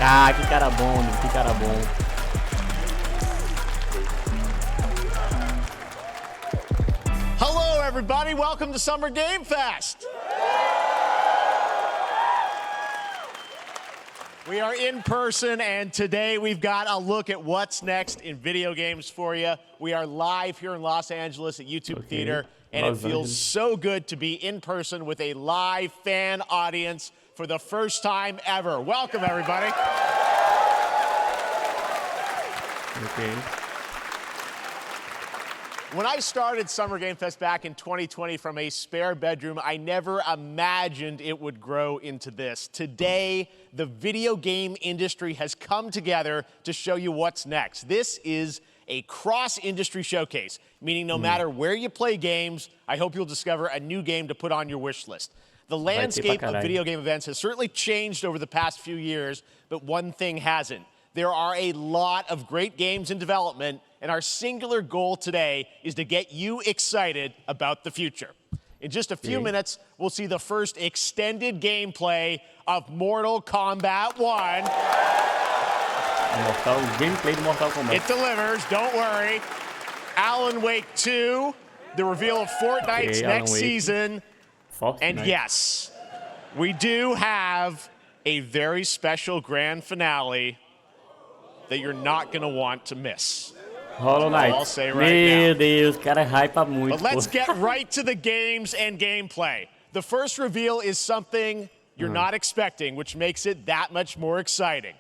Ah, que cara bom, que cara bom. Hello, everybody. Welcome to Summer Game Fest. We are in person, and today we've got a look at what's next in video games for you. We are live here in Los Angeles at YouTube Theater, and it feels so good to be in person with a live fan audience for the first time ever. Welcome, everybody. Okay. When I started Summer Game Fest back in 2020 from a spare bedroom, I never imagined it would grow into this. Today, the video game industry has come together to show you what's next. This is a cross-industry showcase, meaning no matter where you play games, I hope you'll discover a new game to put on your wish list. The landscape of video game events has certainly changed over the past few years, but one thing hasn't. There are a lot of great games in development, and our singular goal today is to get you excited about the future. In just a few minutes, we'll see the first extended gameplay of Mortal Kombat 1. Gameplay de Mortal Kombat. It delivers, don't worry. Alan Wake 2, the reveal of Fortnite's next season. And yes, we do have a very special grand finale that you're not going to want to miss. Hollow Knight. I'll say right Meu now. Deus, cara hypa muito. But let's get right to the games and gameplay. The first reveal is something you're not expecting, which makes it that much more exciting.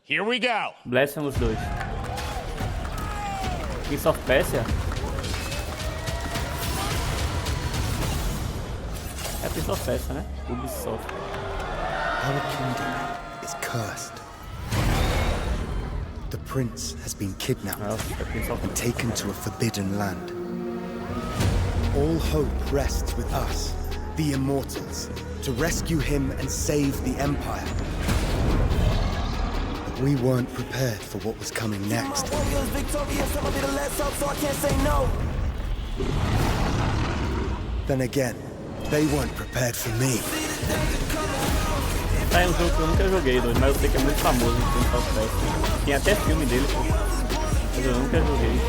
Here we go. Blessing os dois. Prince of Persia? É Prince of Persia, né? Ubisoft. Our kingdom is cursed. The prince has been kidnapped and taken to a forbidden land. All hope rests with us, the Immortals, to rescue him and save the Empire. But we weren't prepared for what was coming next. Then again, they weren't prepared for me. É um jogo que eu nunca joguei, mas eu sei que é muito famoso no Prince of Persia. Tem até filme dele, mas eu nunca joguei.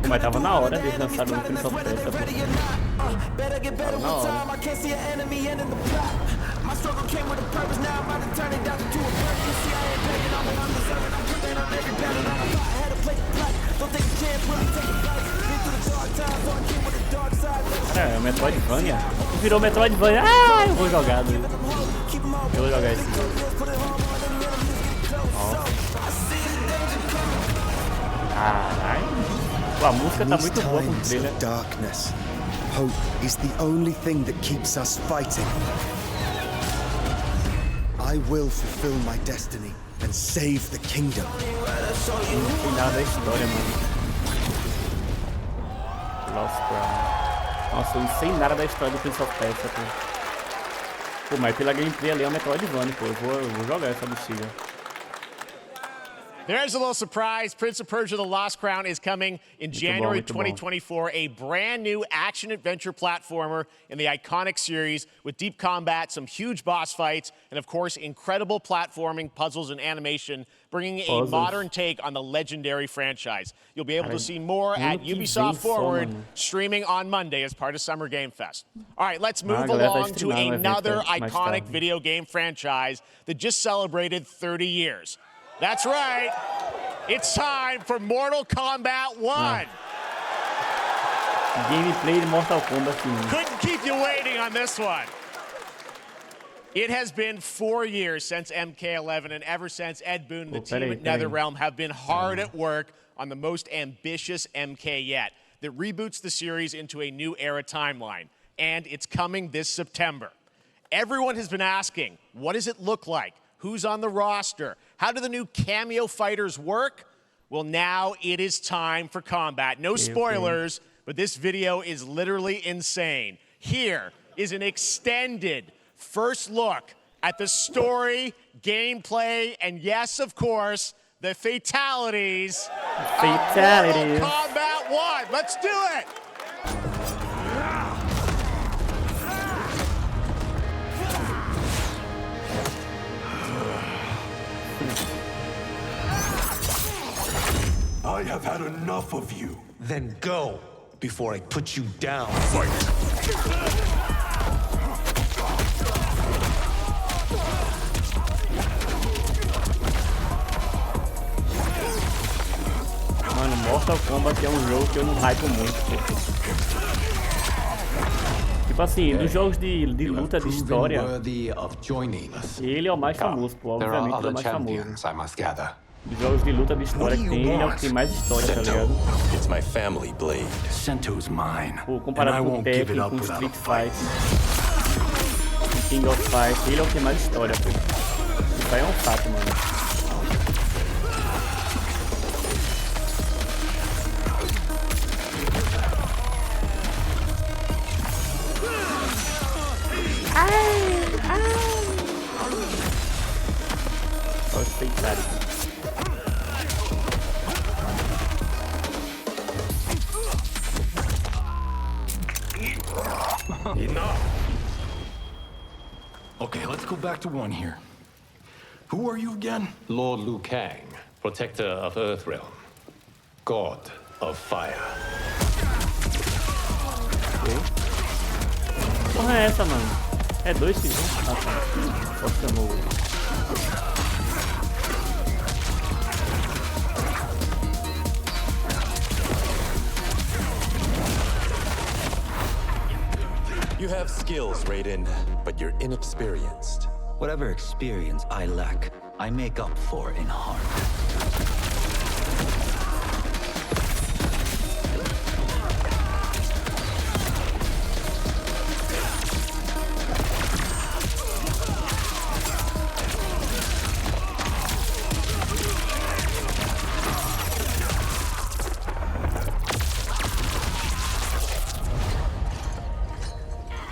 Mas tava na hora de lançar no Prince of Persia. Tava na hora. É, o Metroidvania. Virou Metroidvania. Ah, eu vou jogar. Eu vou jogar esse jogo. Caralho. A música tá muito boa com o trailer. Darkness. Hope is the only thing that keeps us fighting. I will fulfill my destiny and save the kingdom. Não tem nada da história, mano. Nossa, eu não sei nada da história do Prince of Persia, pô. Mas pela gameplay ali é o Metroidvania, pô. Eu vou jogar essa bexiga. There's a little surprise. Prince of Persia: The Lost Crown is coming in January 2024. A brand new action-adventure platformer in the iconic series with deep combat, some huge boss fights, and of course, incredible platforming, puzzles, and animation, bringing a modern take on the legendary franchise. You'll be able to see more at Ubisoft Forward, streaming on Monday as part of Summer Game Fest. All right, let's move along to another iconic video game franchise that just celebrated 30 years. That's right. It's time for Mortal Kombat 1. Gameplay de Mortal Kombat 1. Couldn't keep you waiting on this one. It has been 4 years since MK11, and ever since, Ed Boon and the team at NetherRealm have been hard at work on the most ambitious MK yet that reboots the series into a new era timeline. And it's coming this September. Everyone has been asking, what does it look like? Who's on the roster? How do the new cameo fighters work? Well, now it is time for combat. No spoilers, but this video is literally insane. Here is an extended first look at the story, gameplay, and yes, of course, the fatalities of Mortal Kombat 1. Let's do it! had enough of you. Then go before I put you down. Fight! Mano, Mortal Kombat é um jogo que eu não hypo muito. Tipo assim, dos jogos de luta de história, ele é o mais famoso, pô. Obviamente ele é o mais famoso. Dos jogos de luta de história que tem, ele é o que tem mais história, tá ligado? Pô, comparado com o Tekken, com Street Fighter, com King of Fighters, ele é o que tem mais história, pô. Isso aí é um fato, mano. Olha os feitiçários. Enough! Okay, let's go back to one here. Who are you again? Lord Liu Kang, protector of Earthrealm, god of fire. Porra é essa, mano? É 2 segundos? Ah, tá. Só chamou. You have skills, Raiden, but you're inexperienced. Whatever experience I lack, I make up for in heart.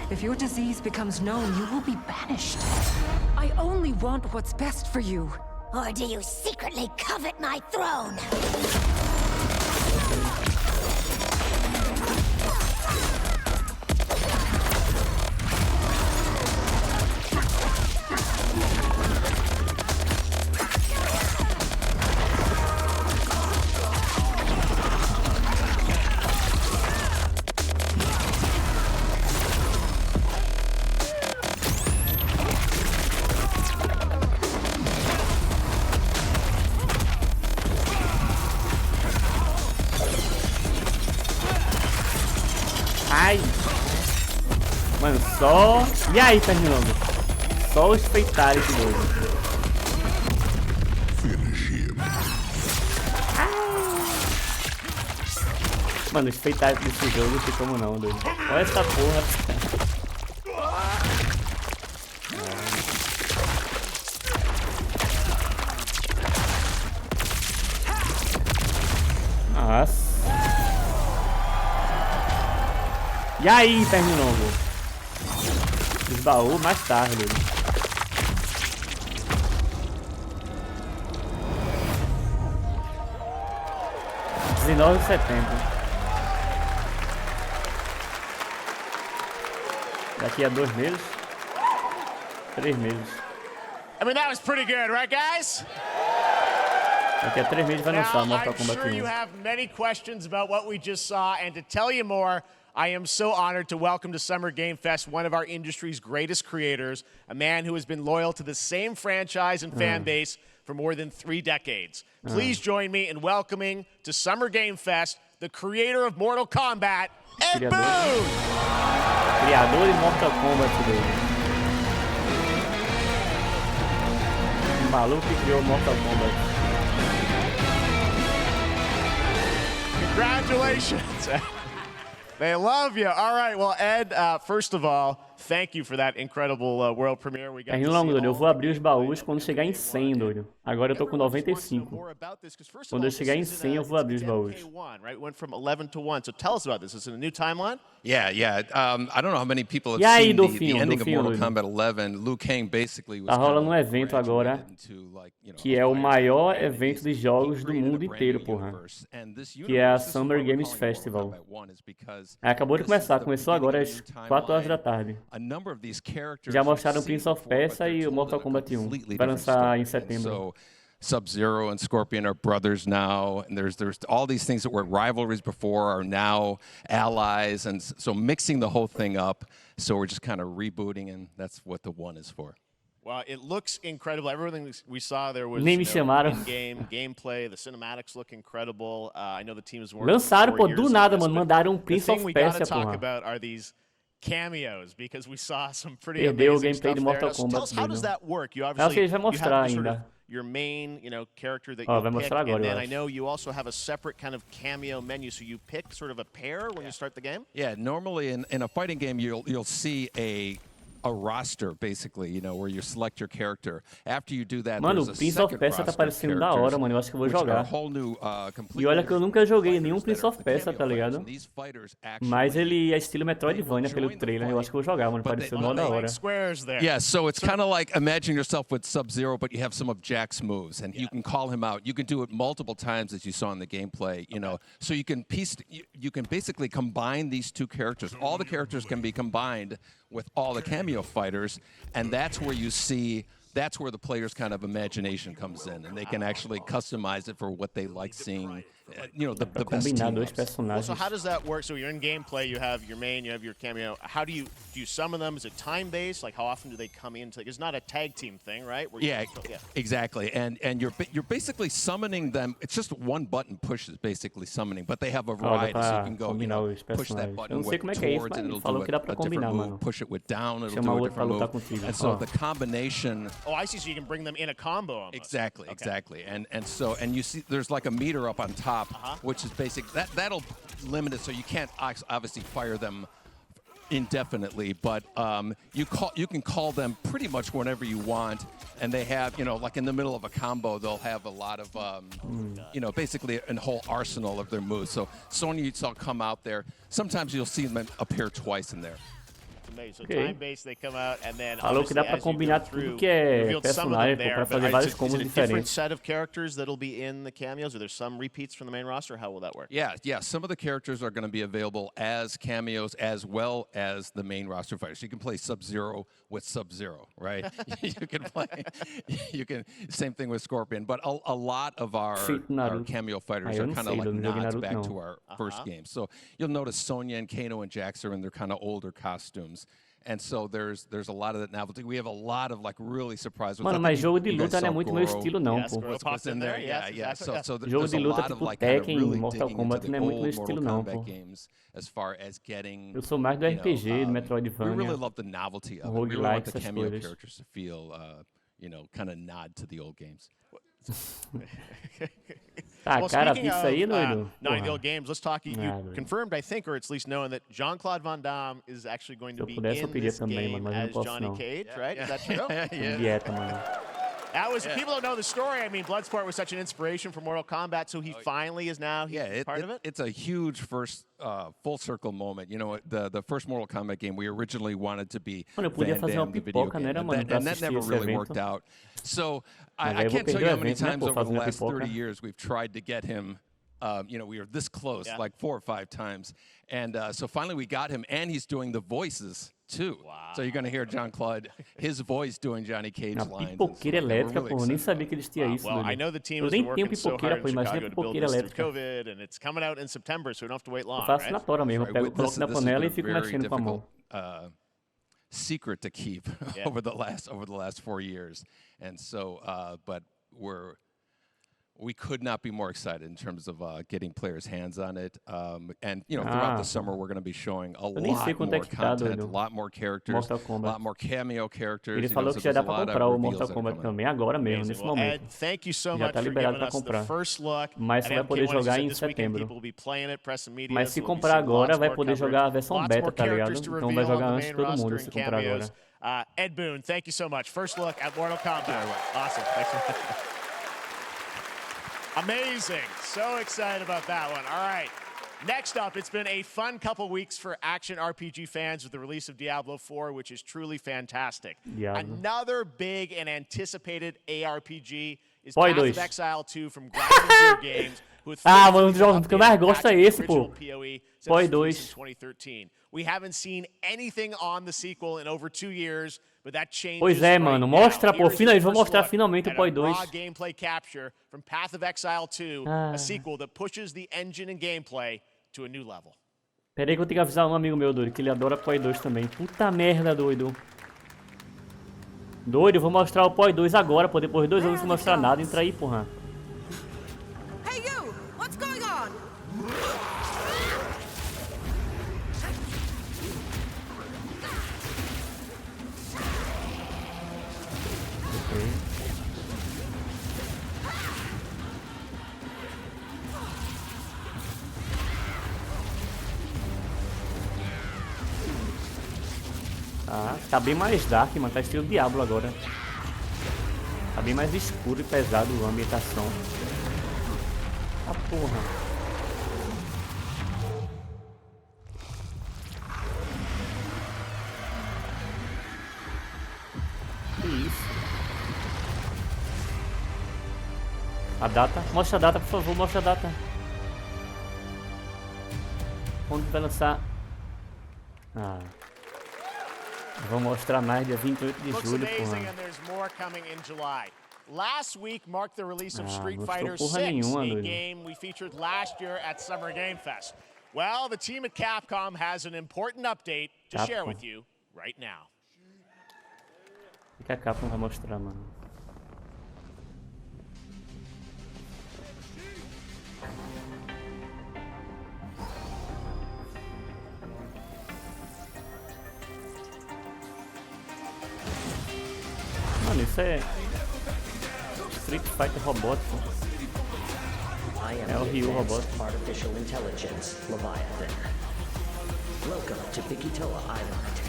If your disease becomes known, you will be banished. I only want what's best for you. Or do you secretly covet my throne? Ai! Mano, só... E aí, terminando? Só os feitiçários de novo. Mano, os feitiçários desse jogo não tem como não, doido. Olha essa porra. Nossa. E aí, terminou, os baús mais tarde. 19 de setembro. Daqui a 2 meses. 3 meses. I mean, that was pretty good, right, guys? Daqui a 3 meses vai lançar Mortal Kombat 1. I'm sure you have many questions about what we just saw, and to tell you more, I am so honored to welcome to Summer Game Fest one of our industry's greatest creators, a man who has been loyal to the same franchise and fan base for more than 3 decades. Please join me in welcoming to Summer Game Fest the creator of Mortal Kombat, Ed Boon! Criador de Mortal Kombat dele. O maluco que criou Mortal Kombat. Congratulations! They love you. All right, well, Ed, first of all, thank you for that incredible world premiere. We got doido. Eu vou abrir os baús quando chegar em 100, doido. Agora eu tô com 95. Quando eu chegar em 100, eu vou abrir os baús. Right? Went from 11 to 1. So tell us about this. Is it a new timeline? Yeah. I don't know how many people have seen the ending of Mortal Kombat 11. Liu Kang basically was tá rolando um evento agora que é o maior evento de jogos do mundo inteiro, porra. Que é a Summer Games Festival. Acabou de começar, começou agora às 4 horas da tarde. Já mostraram Prince of Persia e o Mortal Kombat 1. Vai lançar em setembro. Sub-Zero and Scorpion are brothers now, and there's all these things that were rivalries before are now allies, and so mixing the whole thing up. So we're just kind of rebooting, and that's what the 1 is for. Well, it looks incredible. Everything we saw there was in-game gameplay. The cinematics look incredible. I know the team is working. Lançaram, pô, do nada, mano. Mandaram Prince of Persia, porra. The thing we gotta talk about are these cameos, because we saw some pretty Perdeu o amazing gameplay stuff de Mortal there. Kombat. How does that work? You Acho obviously que ele vai mostrar you have ainda. Your main, character that vai you pick, mostrar agora, and then eu I acho. know you also have a separate kind of cameo menu. So you pick sort of a pair when you start the game. Yeah, normally in a fighting game, you'll see a roster, basically, where you select your character. After you do that, mano, there's a Prince of Persia tá parecendo da hora, mano. Eu acho que eu vou jogar. E olha que eu nunca joguei nenhum Prince of Persia, tá ligado? Mas ele é estilo Metroidvania pelo trailer. Eu acho que eu vou jogar, mano. Pareceu mó da hora. Yeah, so it's kind of like imagine yourself with Sub-Zero, but you have some of Jack's moves, and you can call him out. You can do it multiple times, as you saw in the gameplay. So you can basically combine these two characters. All the characters can be combined with all the cameo fighters, and that's where the player's kind of imagination comes in, and they can actually customize it for what they like seeing. The best team. So how does that work? So you're in gameplay, you have your main, you have your cameo. How do you summon them? Is it time-based? Like, how often do they come into? It's not a tag team thing, right? Exactly. And you're basically summoning them. It's just one button push is basically summoning, but they have a variety, so you can go, push that button with towards, and it'll do a different move. Push it with down, it'll do a different move. And so the combination. Oh, I see. So you can bring them in a combo. Almost. Exactly. And you see, there's like a meter up on top. Which is basic. That'll limit it, so you can't obviously fire them indefinitely, but you can call them pretty much whenever you want, and they have, like in the middle of a combo, they'll have a lot of basically a whole arsenal of their moves. So Sonya, you saw come out there. Sometimes you'll see them appear twice in there. So time-based, they come out, and then falou que dá pra combinar tudo que é personagem, pra fazer vários combos diferentes. Different set of characters that'll be in the cameos, or there's some repeats from the main roster. How will that work? Yeah. Some of the characters are going to be available as cameos as well as the main roster fighters. You can play Sub-Zero with Sub-Zero, right? Same thing with Scorpion, but a lot of our cameo fighters are kind of like nods back to our first game. So you'll notice Sonya and Kano and Jax are in their kind of older costumes. And so there's a lot of that novelty. We have a lot of like really surprised. Mano, mas jogo de luta não é muito meu estilo não, pô. What's in there? Yeah. So jogo de luta tipo Tekken, Mortal Kombat não é muito meu estilo não, pô. As far as getting, eu sou mais do RPG, do Metroidvania. We really love the novelty of it. We really want the cameo characters to feel, kind of nod to the old games. Tá, cara, isso aí, doido. Not the old games. Let's talk. You confirmed, I think, or at least known that Jean-Claude Van Damme is actually going to be in this game as Johnny Cage, right? Is that true? Dieta, mano. That was, people don't know the story. I mean, Bloodsport was such an inspiration for Mortal Kombat, so he finally is now part of it. It's a huge first full circle moment. The first Mortal Kombat game we originally wanted to be Van Damme, the video game, and that never really worked out. So I can't tell you how many times over the last 30 years we've tried to get him. We were this close, like 4 or 5 times. And so finally we got him, and he's doing the voices too. Wow. So you're going to hear Jean-Claude, his voice doing Johnny Cage lines. Pipoqueira elétrica, pô, eu nem sabia que eles tinham isso. Well, I know the team has been working so hard in Chicago to build this through COVID, and it's coming out in September, so we don't have to wait long, right? Eu faço na tora mesmo, eu pego, coloco na panela e fico mexendo com a mão. Secret to keep over the last 4 years. And so, but we could not be more excited in terms of getting players' hands on it. And, throughout the summer, we're going to be showing a lot more content, a lot more characters, a lot more cameo characters. Ele falou que já dá pra comprar o Mortal Kombat também, agora mesmo, nesse momento. Ed, thank you so já tá liberado pra comprar. Mas você vai poder jogar em setembro. Mas se comprar agora, vai poder jogar a versão beta, tá ligado? Então vai jogar antes de todo mundo se comprar agora. Ed Boon, thank you so much. First look at Mortal Kombat. Awesome. Thanks so much. Amazing. So excited about that one. All right. Next up, it's been a fun couple weeks for action RPG fans with the release of Diablo 4, which is truly fantastic. Another big and anticipated ARPG is Path of Exile 2 from Gaiden Games. Ah, mano, um dos jogos que eu mais gosto é esse, pô. PoE 2. We haven't seen anything on the sequel in over 2 years, but that changes. Pois é, mano. Mostra, pô. Finalmente, vou mostrar finalmente o PoE 2. Gameplay capture from Path of Exile 2, a sequel that pushes the engine and gameplay to a new level. Pera aí que eu tenho que avisar um amigo meu, doido, que ele adora PoE 2 também. Puta merda, doido. Doido, eu vou mostrar o PoE 2 agora, pô. Depois de 2 anos sem mostrar nada, entra aí, porra. Hey you, what's going on? Ah, tá bem mais dark, mano. Tá estilo Diablo agora. Tá bem mais escuro e pesado a ambientação. Ah, porra. Que isso? A data? Mostra a data, por favor. Mostra a data. Quando vai lançar? Ah... Vou mostrar mais dia 28 de julho, porra. Last week marked the release of Street Fighter 6, a game we featured last year at Summer Game Fest. Well, the team at Capcom has an important update to share with you right now. O que a Capcom vai mostrar, mano? Mano, isso é Street Fighter robótico. É o Ryu robótico. Artificial Intelligence, Leviathan. Welcome to Bikitoa Island.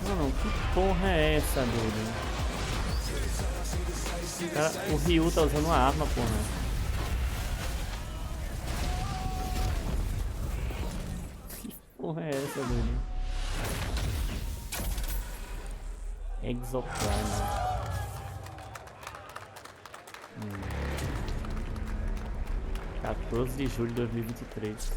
Mano, que porra é essa, doido? Cara, o Ryu tá usando uma arma, porra. Que porra é essa, doido? Exoprimal. 14 de julho de 2023.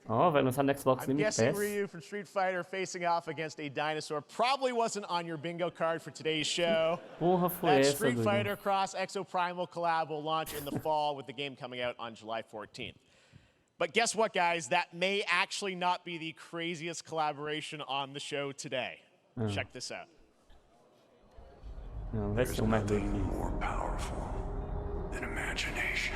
Ó, vai lançar no Xbox Game Pass. I'm guessing Ryu from Street Fighter facing off against a dinosaur probably wasn't on your bingo card for today's show. Porra, foi that essa, Street doido? Fighter Cross Exoprimal collab will launch in the fall with the game coming out on July 14th. But guess what, guys? That may actually not be the craziest collaboration on the show today. Check this out. Não, vai ser um mais doido. More powerful than imagination.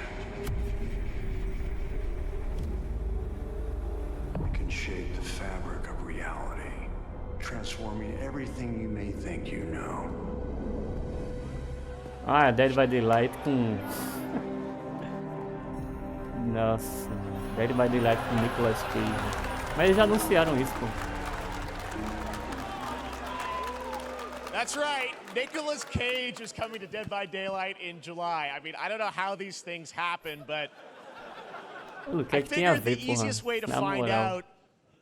It can shape the fabric of reality, transforming everything you may think you know. Ah, Dead by Daylight com... Nossa, Dead by Daylight com Nicolas Cage. Mas eles já anunciaram isso, pô. That's right. Nicolas Cage is coming to Dead by Daylight in July. I mean, I don't know how these things happen, but I figured the easiest way to find out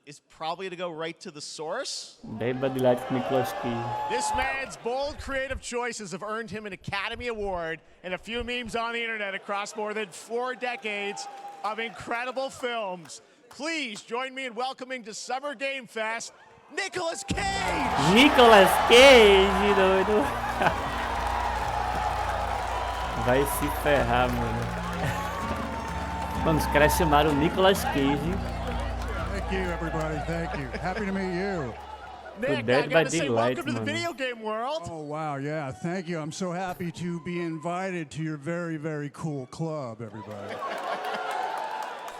is probably to go right to the source. Dead by Daylight com Nicolas Cage. This man's bold creative choices have earned him an Academy Award and a few memes on the internet across more than 4 decades of incredible films. Please join me in welcoming to Summer Game Fest, Nicolas Cage! Nicolas Cage, doido! Vai se ferrar, mano. Mano, os caras chamaram o Nicolas Cage. Thank you, everybody. Thank you. Happy to meet you. Nick, I gotta say welcome to the video game world. Oh, wow, yeah. Thank you. I'm so happy to be invited to your very, very cool club, everybody.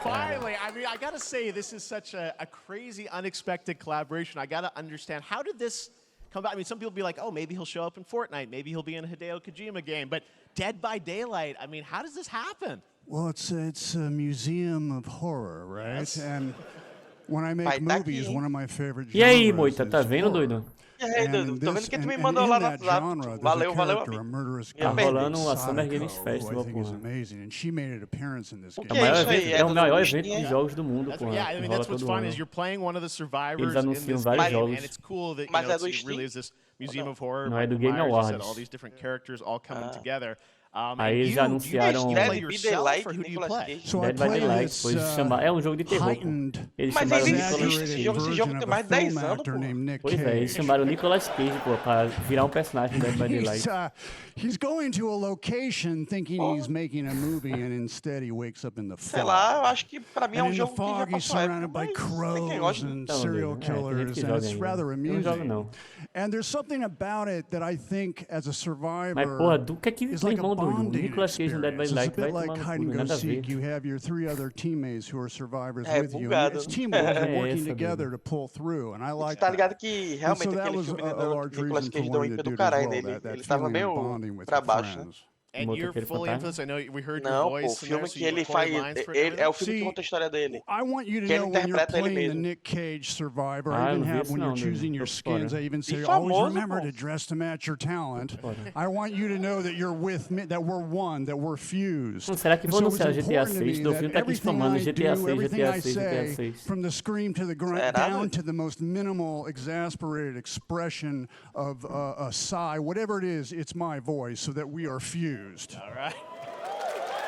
Finally, I mean, I gotta say, this is such a crazy, unexpected collaboration. I gotta understand, how did this come about? I mean, some people be like, oh, maybe he'll show up in Fortnite. Maybe he'll be in a Hideo Kojima game. But Dead by Daylight, I mean, how does this happen? Well, it's a museum of horror, right? Yes. And when I make movies, one of my favorite genres E aí, Moita, tá vendo, doido? Doido. Tô vendo que tu me mandou lá no WhatsApp. Valeu, valeu, amigo. Tá rolando a Summer Games Festival, porra. É o maior evento de jogos do mundo, porra. Yeah, I mean, that's what's fun is you're playing one of the survivors in this game, and it's cool that, you know, it really is this museum of horror. Não é do Game Awards. All these different characters all coming together. Aí eles já anunciaram Dead by Daylight, Dead by Daylight, pois é um jogo de terror. Eles mas chamaram ele existe esse jogo tem mais de 10 anos, pô. Pois é, eles chamaram o Nicolas Cage, pô, pra virar um personagem do Dead by Daylight. He's going to a location thinking he's making a movie and instead he wakes up in the fog. Sei lá, eu acho que pra mim é um jogo que já he's surrounded by crows and serial killers and it's rather amusing. And there's something about it that I think as a survivor Mas porra, do que é like a do Nicolas Cage no Dead by Daylight vai like tomar hide and no cu, go nada a ver. seek. You have your 3 other teammates who are survivors É with you. bugado. It's teamwork and working together to pull through, and I like tá that. ligado que realmente aquele filme do Nicolas Cage deu um ímpeto do caralho nele. Ele tava meio pra baixo, né? And you're fully influenced. I know we heard your Não, voice. Pô, o filme que ele faz, ele é o filme que conta a história dele. I want you to Que ele know when you're interpreta ele playing the mesmo. Nick Cage Survivor, I even have when you're choosing your skins, I even say, E always famoso, remember pô. to dress to match your talent. I want you to know that you're with me, that we're one, that we're fused. Será que vão And so anunciar it's GTA important to 6? me Do that filme tá aqui everything spamando I GTA do, 6, everything GTA I 6, GTA say, 6. from the scream to the grunt, down to the most minimal, exasperated expression of a sigh, whatever it is, it's my voice, so that we are fused. All right.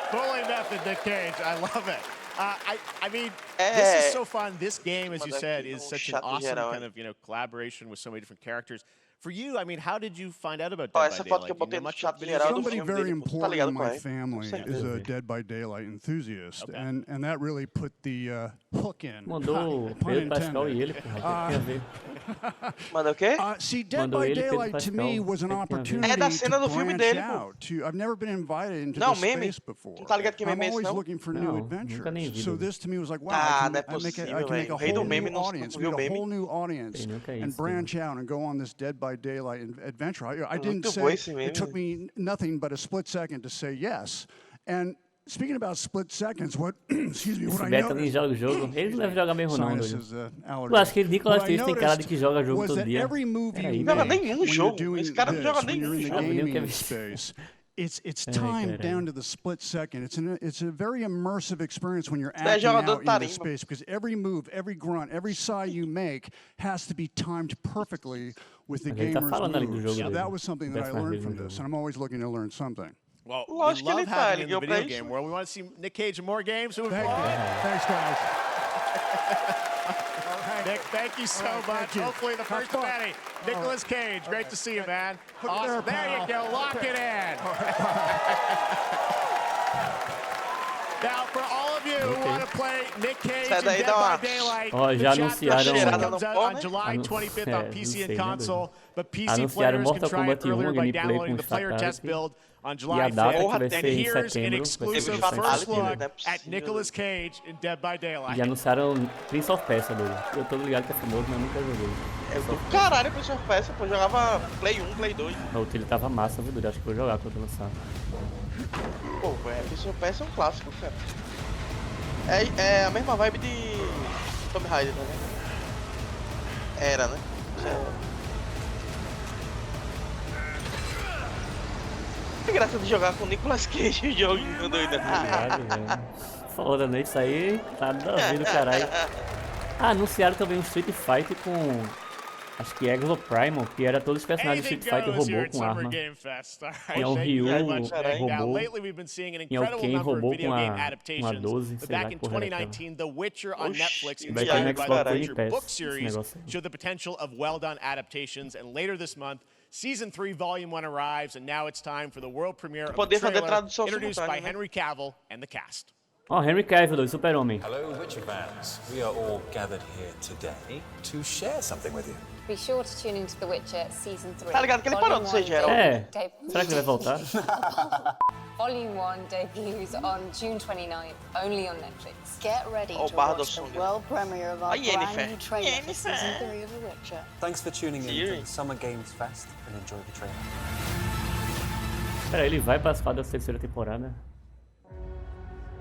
Fully method, Nick Cage. I love it. I mean, this is so fun. This game, as you said, is such an awesome kind of, you know, collaboration with so many different characters. For you, I mean, how did you find out about Dead by Daylight? Somebody very important in my family is a Dead by Daylight enthusiast, and that really put the hook in. Mandou Pedro Pascal e ele, porra, tem a ver. Mandou o quê? See, Dead by Daylight to me was an opportunity da cena do to filme branch dele, pô. out. I've never been invited into Não, this meme. space before. Não tá ligado que meme I'm é esse, always não? looking for Não, new nunca nem adventures. vi, So não. this to me was like, wow, Ah, I não é can possível, make a velho. Rei do whole meme new não audience, viu meet a meme. whole new audience, Tem nunca and isso, branch out and go on this Dead by Daylight adventure. I didn't Muito say, bom esse meme. it took me nothing but a split second to say yes. And speaking about split seconds, what, excuse me, what I Beta nem noticed... joga o jogo. Ele não deve jogar mesmo não, Sinus doido. is, allergy. Eu acho que Nicolas What I Cage tem cara de que joga jogo was todo that dia. every movie you Peraí, Não, make, nenhum when you're jogo. doing Esse cara não joga this, when you're in the nenhum. gaming space, it's timed down to the split second. It's a very immersive experience when you're acting out in the space, because every move, every grunt, every sigh you make has to be timed perfectly with the gamer's moves. So that was something that I learned from this, and I'm always looking to learn something. Well, we love having you in the video game world. We want to see Nick Cage in more games. Thank you. Thanks, guys. Nick, thank you so much. Hopefully the first of many. Nicolas Cage, great to see you, man. Awesome. There you go. Lock it in. Now, for all of you who want to play Nick Cage in Dead by Daylight, já the anunciaram chat comes out on July 25th on PC and console, but PC anunciaram players can Mortal try it Kombat 1 earlier by gameplay downloading com the player test Fatality. build on E July a data que 5th. vai ser And em here's an setembro. exclusive Vai ser first 7 look at Nicolas Cage in Dead by Daylight. E anunciaram Prince of Persia, doido. Eu tô ligado que é famoso, mas nunca joguei. É do caralho, Prince of Persia, pô. Jogava Play 1, Play 2. O ele tava massa, viu, doido? Acho que vou jogar quando lançar. Pô, Prince of Persia é um clássico, cara. É a mesma vibe de Tomb Raider, né? Era, né? Que graça de jogar com o Nicolas Cage o jogo, doido. Foda, né? Isso aí tá da vida, caralho. Anunciaram também um Street Fighter com... Acho que Exoprimal, que era todos os personagens de Street Fighter robô com arma. Tinha o Ryu, robô. Tinha o Ken, robô com uma 12, sei lá que porra era aquela. The Witcher on Netflix, Vai ter no Xbox Game Pass, book esse series negócio aí. showed the potential of well-done adaptations, and later this month, Season 3, Volume 1 arrives, and now it's time for the world premiere of the trailer introduced by Henry Cavill and the cast. Oh, Henry Cavill, do Super-Homem. Hello, Witcher fans. We are all gathered here today to share something with you. Be sure to tune into The Witcher Season 3. Tá ligado que ele parou de ser Geralt? Será que ele vai voltar? Volume 1 debuts on June 29th, only on Netflix. Get ready to Bardo watch the world premiere of our brand new trailer for Season 3 of The Witcher. Thanks for tuning in to the Summer Games Fest and enjoy the trailer. Pera, ele vai participar da terceira temporada?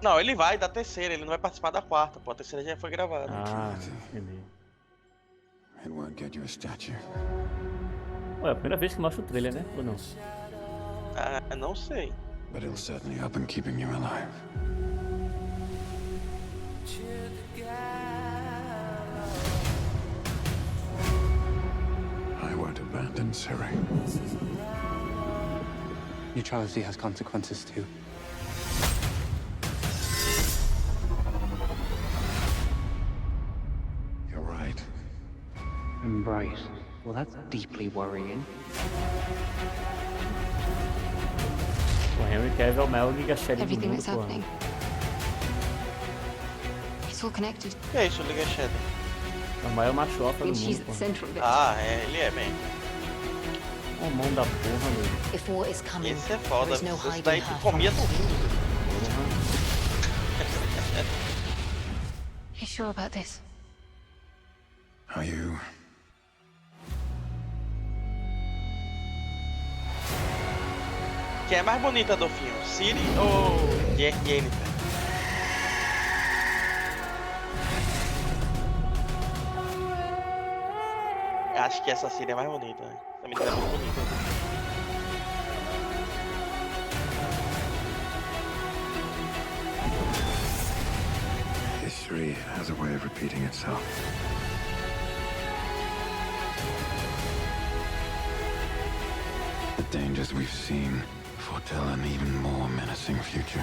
Não, ele vai da terceira, ele não vai participar da quarta, pô. A terceira já foi gravada. Ah, entendi. It won't get you a statue. Ué, é a primeira vez que mostra o trailer, né? Ou não? Ah, não sei. But it'll certainly help in keeping you alive. I won't abandon Siera. Neutrality has consequences too. You're right. Right. Well, that's deeply worrying. O Henry Cavill é o maior giga-shed do Everything mundo, that's happening. It's all connected. O que é isso, Liga Shed? É o maior macho alfa do She's mundo, at the pô. center of it. Ah, ele é, man. O mão da porra, meu. If war is coming, Esse é foda. there is no Isso hiding daí her tu from comia it. tudo. You sure about this? Are you? Quem é mais bonita do filme? Ciri ou Yennefer? Acho que essa Ciri é mais bonita. Essa menina é muito bonita. History has a way of repeating itself. The dangers we've seen foretell an even more menacing future.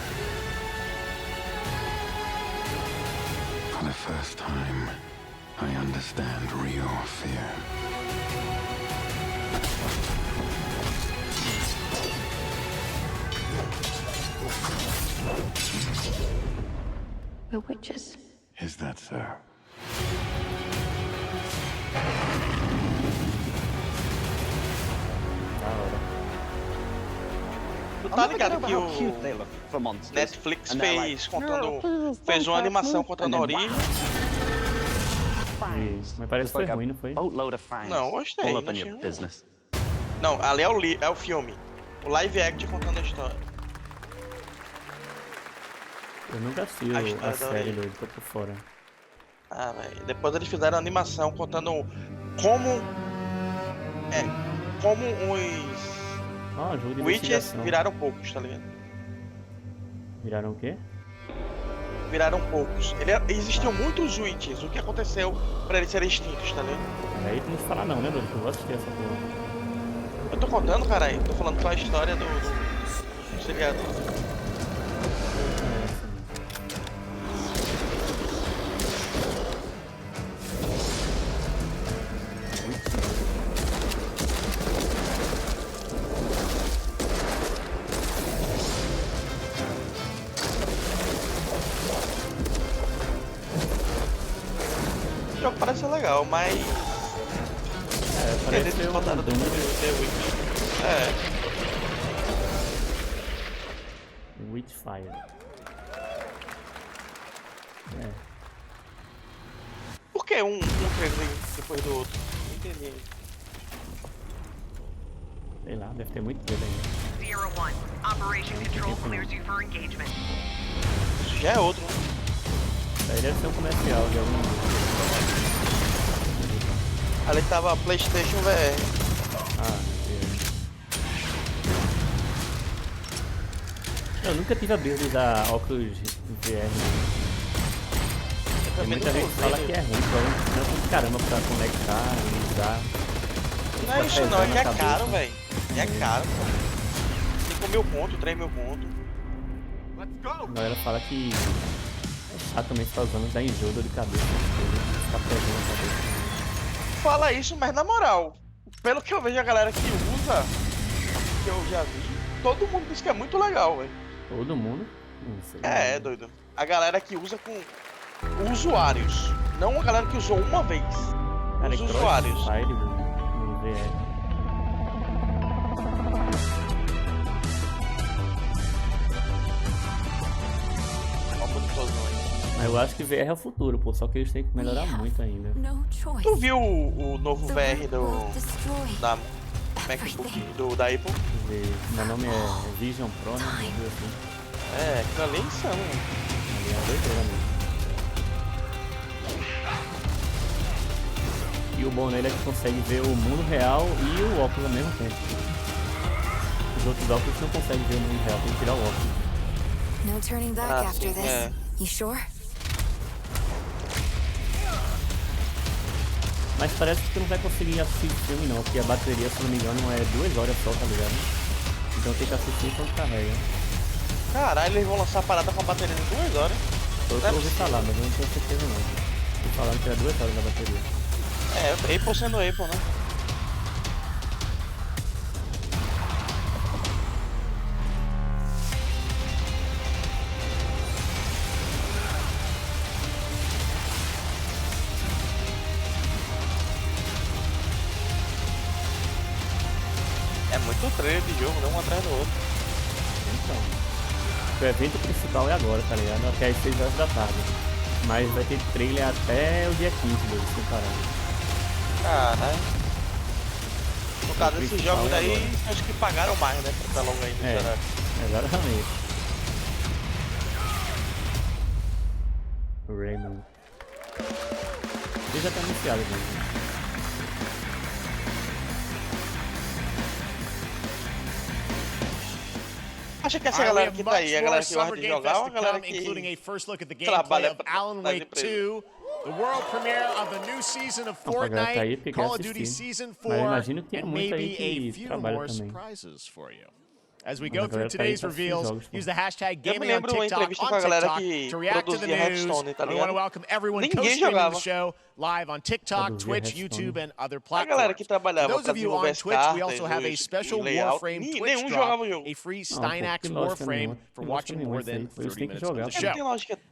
For the first time, I understand real fear. We're witches. Is that so? Tu tá ligado que o Netflix fez uma animação contando a origem? Isso, mas parece que foi ruim, não foi? Não, gostei. Não, ali é o filme. O live action contando a história. Eu nunca assisti a série, doido, tô por fora. Ah, velho. Depois eles fizeram a animação contando como os Witches viraram poucos, tá ligado? Viraram o quê? Viraram poucos. Existiam muitos Witches. O que aconteceu pra eles serem extintos, tá ligado? Aí tu não te fala não, né, doido? Eu vou assistir essa porra. Eu tô contando, caralho. Tô falando com a história do seriado. O jogo parece ser legal, mas... parece ser uma dúvida. Witchfire. Por que um trailer depois do outro? Não entendi. Sei lá, deve ter muito medo ainda. 01, Operation Control clears you for engagement. Isso já é outro, né? Isso aí deve ser um comercial de algum... Ali tava PlayStation VR. Ah, meu Deus. Eu nunca tive a brisa de usar óculos VR. Tem muita gente que fala que é ruim, não é caramba pra conectar e usar. Não é isso não, é que é caro, velho. É caro, pô. 5.000 pontos, 3.000 pontos. A galera fala que é chato também ficar usando, dá enjoo, dor de cabeça, ficar pegando a cabeça. Fala isso, mas na moral, pelo que eu vejo a galera que usa, que eu já vi, todo mundo diz que é muito legal, velho. Todo mundo? Não sei. É, doido. A galera que usa com usuários, não a galera que usou uma vez. Cara, os usuários. Crossfire no VR. Mas eu acho que VR é o futuro, pô, só que eles têm que melhorar muito ainda. Tu viu o novo VR da MacBook da Apple? Meu nome é Vision Pro, né? Assim. É, aquilo ali é insano, mano. Ali é doideira mesmo. E E o bom nele é que consegue ver o mundo real e o óculos ao mesmo tempo. Os outros óculos não conseguem ver o mundo real, tem que tirar o óculos. No turning back after this. You sure? Mas parece que tu não vai conseguir assistir o filme não, porque a bateria, se não me engano, é 2 horas só, tá ligado? Então tem que assistir enquanto carrega. Caralho, eles vão lançar a parada com a bateria de 2 horas. Foi o que eu ouvi falar, mas eu não tenho certeza não. Eles falaram que era 2 horas da bateria. Apple sendo Apple, né? É muito trailer de jogo, né? Um atrás do outro. Então, o evento principal é agora, tá ligado? Até às 6 horas da tarde. Mas vai ter trailer até o dia 15, sem parar. Caralho. No caso desses jogos daí, acho que pagaram mais, né? Pra estar logo aí no cenário. Exatamente. Remnant. Ele já tá anunciado, gente. Acha que essa galera que tá aí, a galera que gosta de jogar ou a galera que trabalha Alan Wake 2, the world premiere of the new season of Fortnite, Call of Duty Season 4, and maybe a few more surprises for you. As we go through today's reveals, use the hashtag gaming on TikTok to react to the news. We want to welcome everyone co-streaming the show live on TikTok, Twitch, YouTube, and other platforms. For those of you on Twitch, we also have a special Warframe Twitch drop, a free Steinax Warframe for watching more than 30 minutes of the show.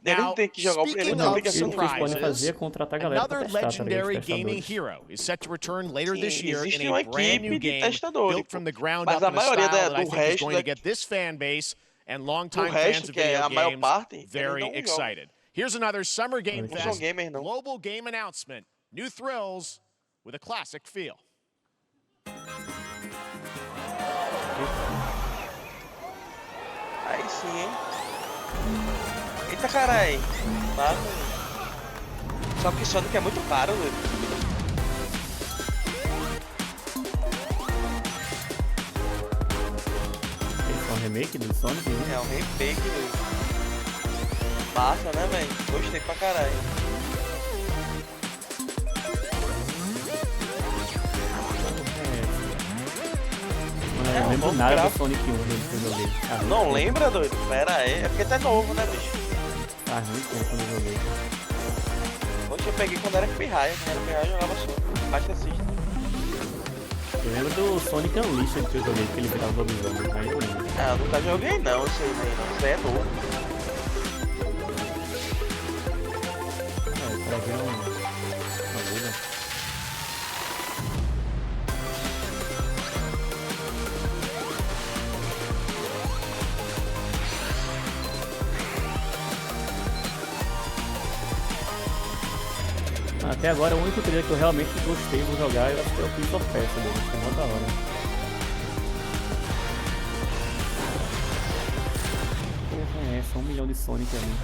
Now, speaking of surprises, another legendary gaming hero is set to return later this year in a brand new game built from the ground up in a style that I think is going to get this fan base and longtime fans of video games very excited. Here's another Summer Game Fest global game announcement. New thrills with a classic feel. Aí sim, hein? Eita carai. Só que Sonic é muito caro, velho. É um remake do Sonic, né? É um remake, velho. Massa, né, velho? Gostei pra caralho. Não lembro nada do Sonic 1 que eu joguei. Não lembra, doido? Pera aí, é porque tá novo, né, bicho? Faz muito tempo quando eu joguei. Hoje eu peguei quando era pirraia. Quando era pirraia eu jogava Sonic. Basta assistir. Eu lembro do Sonic Unleashed que eu joguei, que ele virava lobisomem, mas eu lembro. Ah, eu nunca joguei não, isso aí, velho. Isso aí é novo. Pra ver uma agulha. Até agora o único trailer que eu realmente gostei de jogar eu acho que é o Prince of Persia dele, que é mó da hora. Porra, é, só 1 milhão de Sonic ali.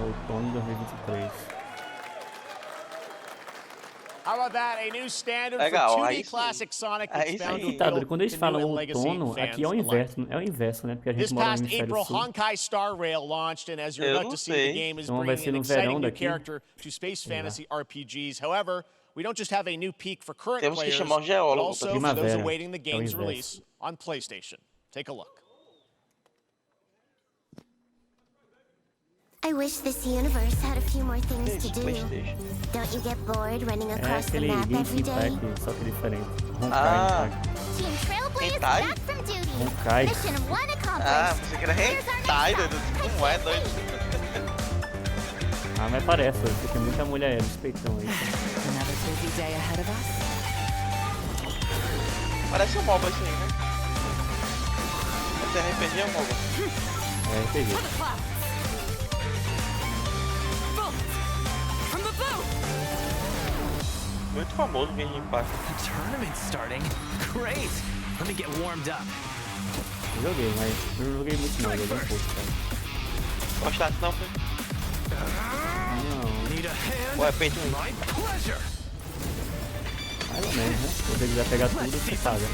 Outono 2023. How about that? A new standard for 2D classic Sonic that's found to apelo quando eles falam outono, aqui é o inverso, né? Porque a gente mora no hemisfério sul. This past April, Honkai Star Rail launched, and as you're about to see, the game is bringing an exciting new character to space fantasy RPGs. However, we don't just have a new peak for current players, but also for those awaiting the game's release on PlayStation. Take a look. I wish this universe had a few more things to do. Don't you get bored running across the map every day? Só que diferente. Team Trailblaze back from duty. Honkai. Mission 1 accomplished. Ah, você quer hentai, doido? Não é doido. Ah, mas parece, porque tem muita mulher respeitando aí. Another busy day ahead of us. Parece um MOBA isso aí, né? Esse RPG é um MOBA. É RPG. Muito famoso Game Impact. The tournament's starting. Great. Let me get warmed up. Eu joguei, mas eu não joguei muito não, eu joguei um pouco, cara. Gostasse não, foi? Não. Ou é peito ruim? Mais ou menos, né? Se você quiser pegar tudo, você paga.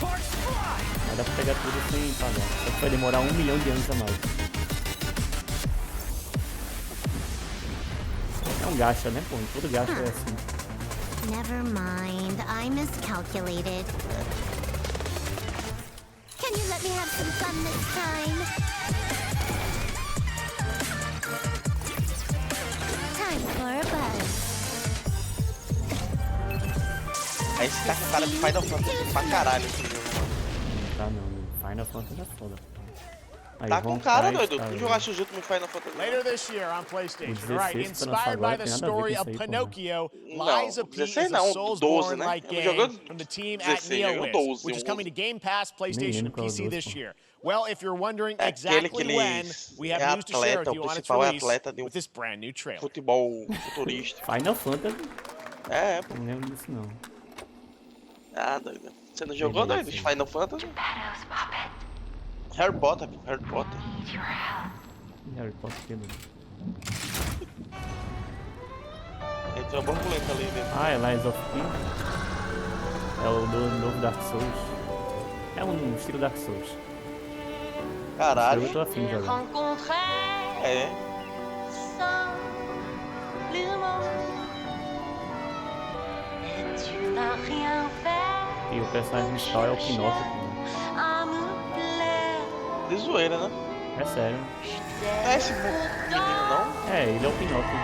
Mas dá pra pegar tudo sem pagar. Só que vai demorar 1 milhão de anos a mais. É um gacha, né, pô? Todo gacha é assim. Never mind, I miscalculated. Can you let me have some fun this time? Time for a buzz. Aí você tá com cara de Final Fantasy pra caralho esse jogo, mano. Não tá não, Final Fantasy é foda. Aí, tá com cara, doido. Tu jogaste os últimos Final Fantasy. Later this year on PlayStation, right? Inspired by the story of Pinocchio, Lies of P is a Soulsborne-like game from the team at NeoWiz, which is coming to Game Pass, PlayStation, and PC this year. Well, if you're wondering exactly when, we have news to share with you on its release with this brand new trailer. Futebol futurista. Final Fantasy? É, pô. Não lembro disso não. Ah, doido. Você não jogou, doido? Final Fantasy? Harry Potter, Harry Potter. Harry Potter, que doido. Entrou uma borboleta ali dentro. Ah, é Lies of P. É o novo Dark Souls. É um estilo Dark Souls. Caralho. Eu tô afim de jogar. É. E o personagem principal é o Pinóquio. De zoeira, né? É sério. Não é esse menino, não? É, ele é o Pinóquio.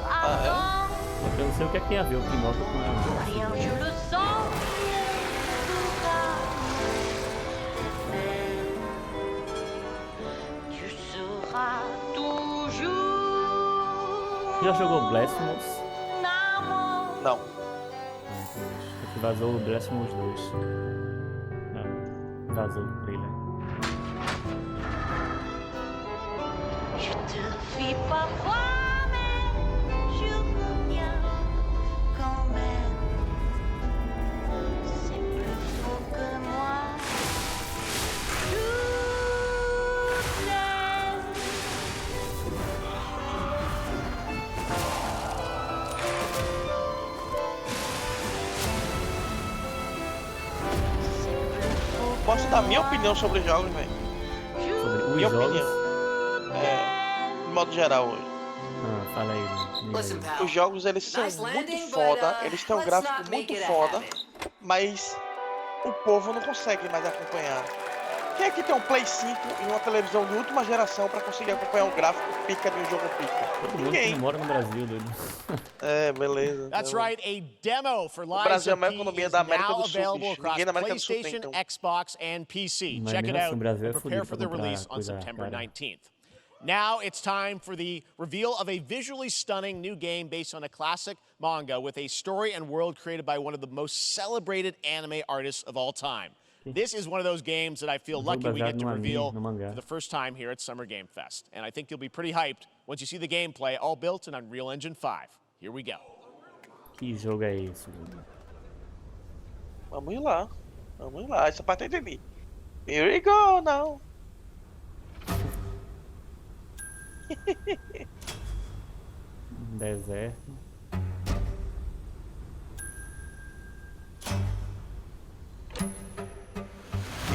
Ah, é? Eu não sei o que é que tem a ver o Pinóquio com a... Já jogou Blasphemous? Não. Aqui vazou o Blasphemous 2. Não, vazou o trailer. Posso dar minha opinião sobre os jogos, velho? Sobre os minha jogos? Opinião. É, de modo geral hoje. Ah, fala aí, Os jogos, eles são muito foda, eles têm um gráfico muito foda, mas o povo não consegue mais acompanhar. Quem é que tem um Play 5 e uma televisão de última geração pra conseguir acompanhar um gráfico pica de um jogo pica? Todo mundo que mora no Brasil, doido. É, beleza. That's right, a demo for Lies Brasil é a of maior P economia is da América now do Sul, available bicho. across Ninguém na América do Sul tem, PlayStation, então. Xbox, and PC. Mas Check it mesmo out assim, o Brasil é and prepare fudido for pra the comprar release on coisa September cara. 19th. Now it's time for the reveal of a visually stunning new game based on a classic manga with a story and world created by one of the most celebrated anime artists of all time. This is one of those games that I feel lucky we get to reveal for the first time here at Summer Game Fest. And I think you'll be pretty hyped once you see the gameplay, all built in Unreal Engine 5. Here we go. Que jogo é esse? Vamos lá. Vamos lá. Essa parte eu entendi. Here we go now. Deserto.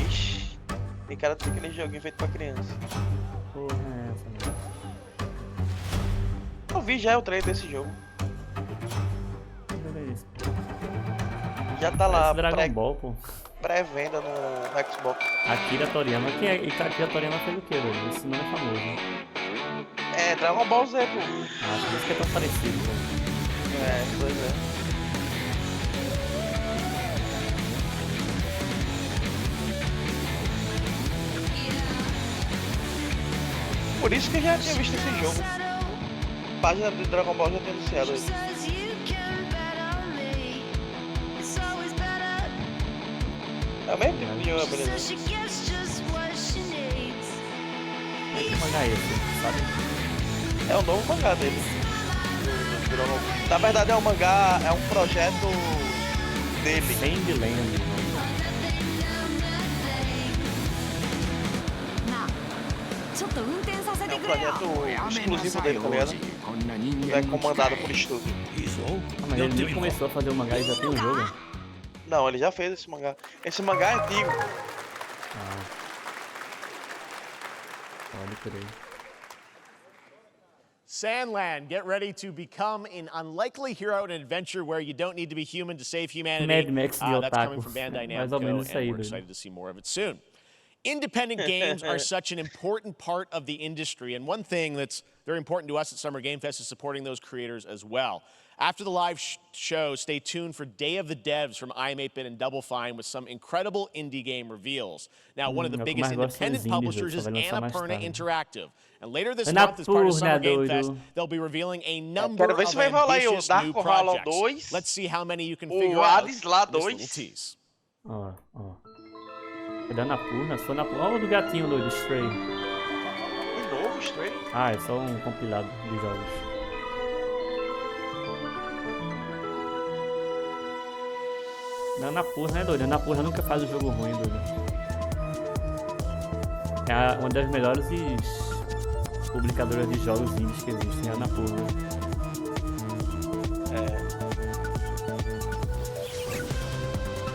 Ixi, tem cara de ser aquele joguinho feito pra criança. Porra, é essa, mano? Eu vi já o trailer desse jogo. Já tá lá, Dragon Ball, pô. Pré-venda no Xbox. Akira Toriyama, quem é? Akira Toriyama fez o que, velho? Esse nome é famoso, né? É, Dragon Ball Z, pô. Ah, por isso que é tão parecido, pô. É, pois é. Por isso que eu já tinha visto esse jogo. A página de Dragon Ball já tinha anunciado isso. É o mesmo tipo de jogo, beleza? Que mangá é esse, sabe? É o novo mangá dele. Na verdade é um mangá, é um projeto dele. Sandland. É um projeto exclusivo dele, tá ligado? É comandado por estúdio. Mas ele nem começou a fazer o mangá e já tem um jogo? Não, ele já fez esse mangá. Esse mangá é antigo. Pode crer. Sandland, get ready to become an unlikely hero in an adventure where you don't need to be human to save humanity. Mad Max de That's coming from otaku. Bandai Mais ou Namco, menos isso aí, and we're doido. excited to see more of it soon. Independent games are such an important part of the industry, and one thing that's very important to us at Summer Game Fest is supporting those creators as well. After the live show, stay tuned for Day of the Devs from I'm8bit and Double Fine with some incredible indie game reveals. Now, one of the biggest independent publishers is Annapurna Interactive. And later this month, as part of Summer Game Fest, they'll be revealing a number of ambitious new projects. Let's see how many you can figure out in this little tease. Ó. É da Annapurna? Sou Annapurna. Olha o do gatinho doido, Stray. Um novo Stray? Ah, é só um compilado de jogos. Da Annapurna, né, doido? A Annapurna nunca faz um jogo ruim, doido. É uma das melhores publicadoras de jogos indies que existem, a Annapurna.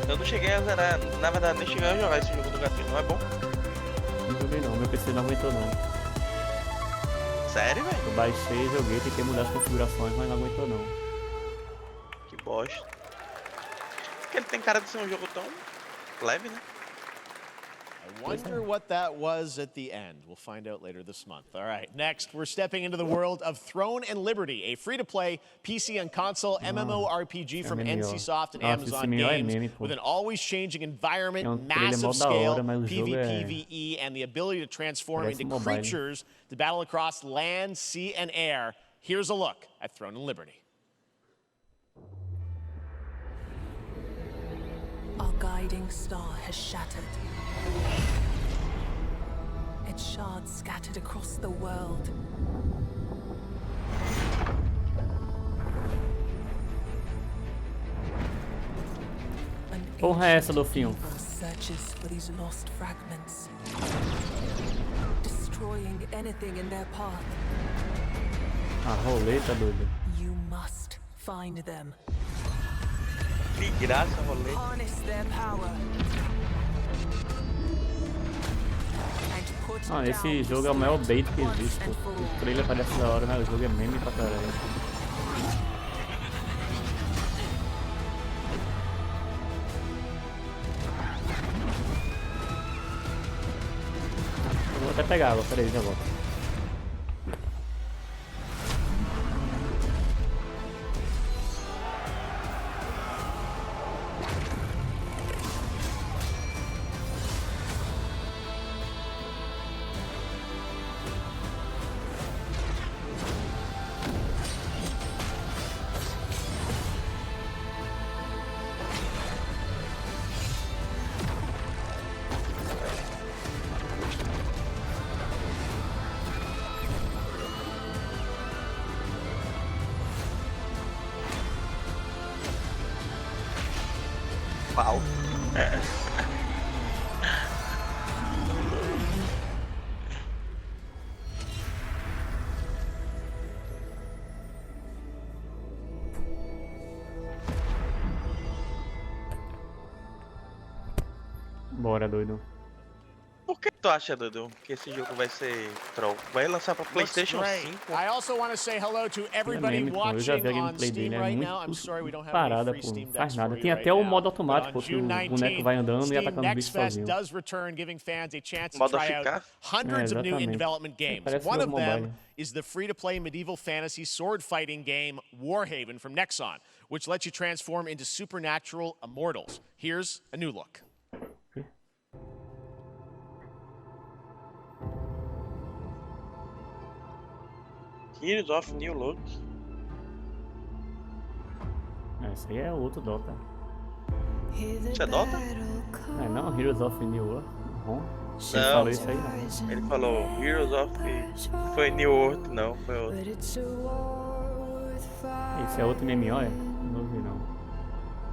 Eu não cheguei a zerar, na verdade nem cheguei a jogar esse jogo do gatinho, não é bom? Não joguei não, meu PC não aguentou não. Sério, velho? Eu baixei, joguei, tentei mudar as configurações, mas não aguentou não. Que bosta. Porque ele tem cara de ser um jogo tão leve, né? I wonder what that was at the end. We'll find out later this month. All right, next we're stepping into the world of Throne and Liberty, a free-to-play PC and console MMORPG from NCSoft and Amazon Games with an always-changing environment, massive scale, PvPvE, and the ability to transform into creatures to battle across land, sea, and air. Here's a look at Throne and Liberty. Our guiding star has shattered. Its shards scattered across the world. Porra é essa, Dofinho? Searches for these lost fragments, destroying anything in their path. A roleta, doido. You must find them. Que graça, roleta. Harness their power. Mano, esse jogo é o maior bait que existe, pô. O trailer parece da hora, mas o jogo é meme pra caralho. Eu vou até pegar água, peraí, já volto. Pau. Bora, doido. Por que tu acha, Dudu, que esse jogo vai ser troll? Vai lançar pra PlayStation 5? I also want to say hello to everybody watching on Steam right now. I'm sorry we don't have any free Steam decks for you Tem até o modo automático, que o boneco vai andando e Steam atacando o bicho Next Fest sozinho. does return, giving fans a chance to try out hundreds of new in-development games. One of them is the free-to-play medieval fantasy sword-fighting game Warhaven from Nexon, which lets you transform into supernatural immortals. Here's a new look. Heroes of New Look. Esse aí é outro Dota. Isso é Dota? É não, Heroes of New World. Ele Não, falou isso aí, não. Ele falou Heroes of... Foi New World, não, foi outro. Esse é outro MMO, é? Não vi não.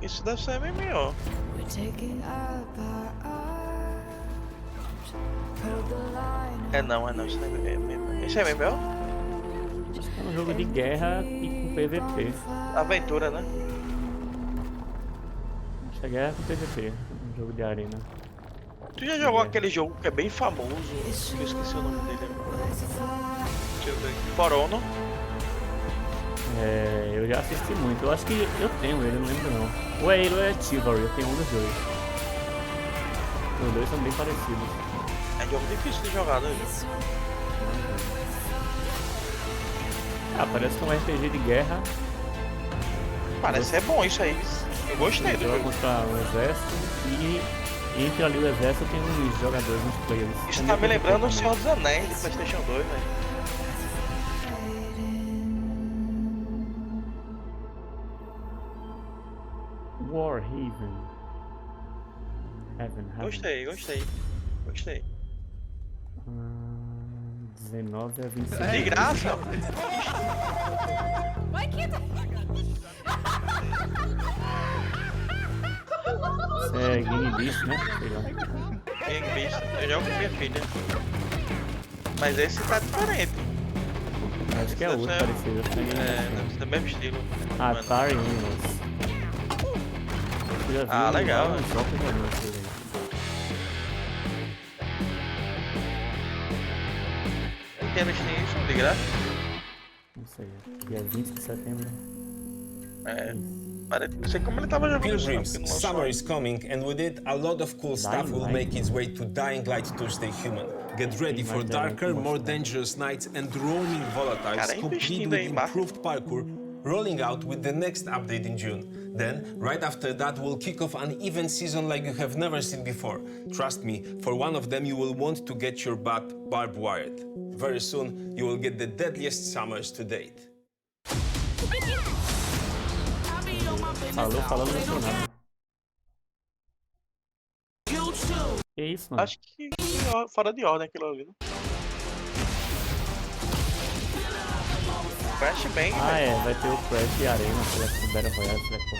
Isso deve ser MMO. Não, isso não é MMO. Isso é MMO? Acho que é um jogo de guerra e com PVP. Aventura, né? Acho que é guerra com PVP, um jogo de arena. Tu já jogou aquele jogo que é bem famoso? Que eu esqueci o nome dele. Deixa eu ver aqui. For Honor? É, eu já assisti muito. Eu acho que eu tenho ele, não lembro não. Ou é ele ou é Chivalry, eu tenho um dos dois. Os dois são bem parecidos. É jogo difícil de jogar, né? Ah, parece que é um RPG de guerra. Parece ser bom isso aí. Eu gostei do jogo. Contra um exército e entre ali o exército tem uns jogadores, uns players. Isso tá me lembrando o Senhor dos Anéis de PlayStation 2, velho. Warhaven. Gostei. 19 a 25. De graça? Vai que É Game Beast, né? Sei lá. Game Beast, eu jogo com minha filha. Mas esse tá diferente. Acho que é outro parecido. Deve ser do mesmo estilo. Atari Animals. Ah, legal. Entendo isso, de graça? Não sei, dia 20 de setembro. Não sei como ele tava jogando isso. Pilgrims, summer is coming, and with it, a lot of cool stuff will make its way to Dying Light Tuesday Human. Get ready for darker, more dangerous nights and roaming volatiles, complete with improved parkour, rolling out with the next update in June. Then, right after that, we'll kick off an event season like you have never seen before. Trust me, for one of them you will want to get your butt barbed wired. Very soon, you will get the deadliest summers to date. Falando não nada. Que isso, mano? Acho que fora de ordem aquilo ali. Crash bem, velho. Vai ter o Crash e Arena, será que Battle Royale, será que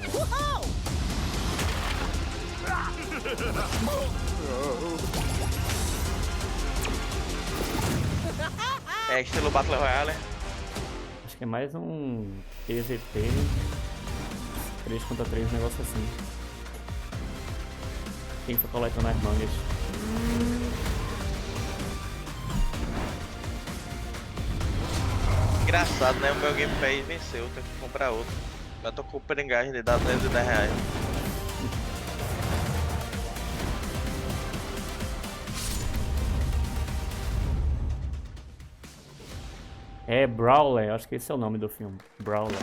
é estilo Battle Royale. Acho que é mais um PVP, 3 contra 3, um negócio assim. Quem for coletando as mangas. Engraçado, né? O meu Game Pass venceu, eu tenho que comprar outro. Já tô com o perengagem de dar R$210. É Brawler, acho que esse é o nome do filme. Brawler.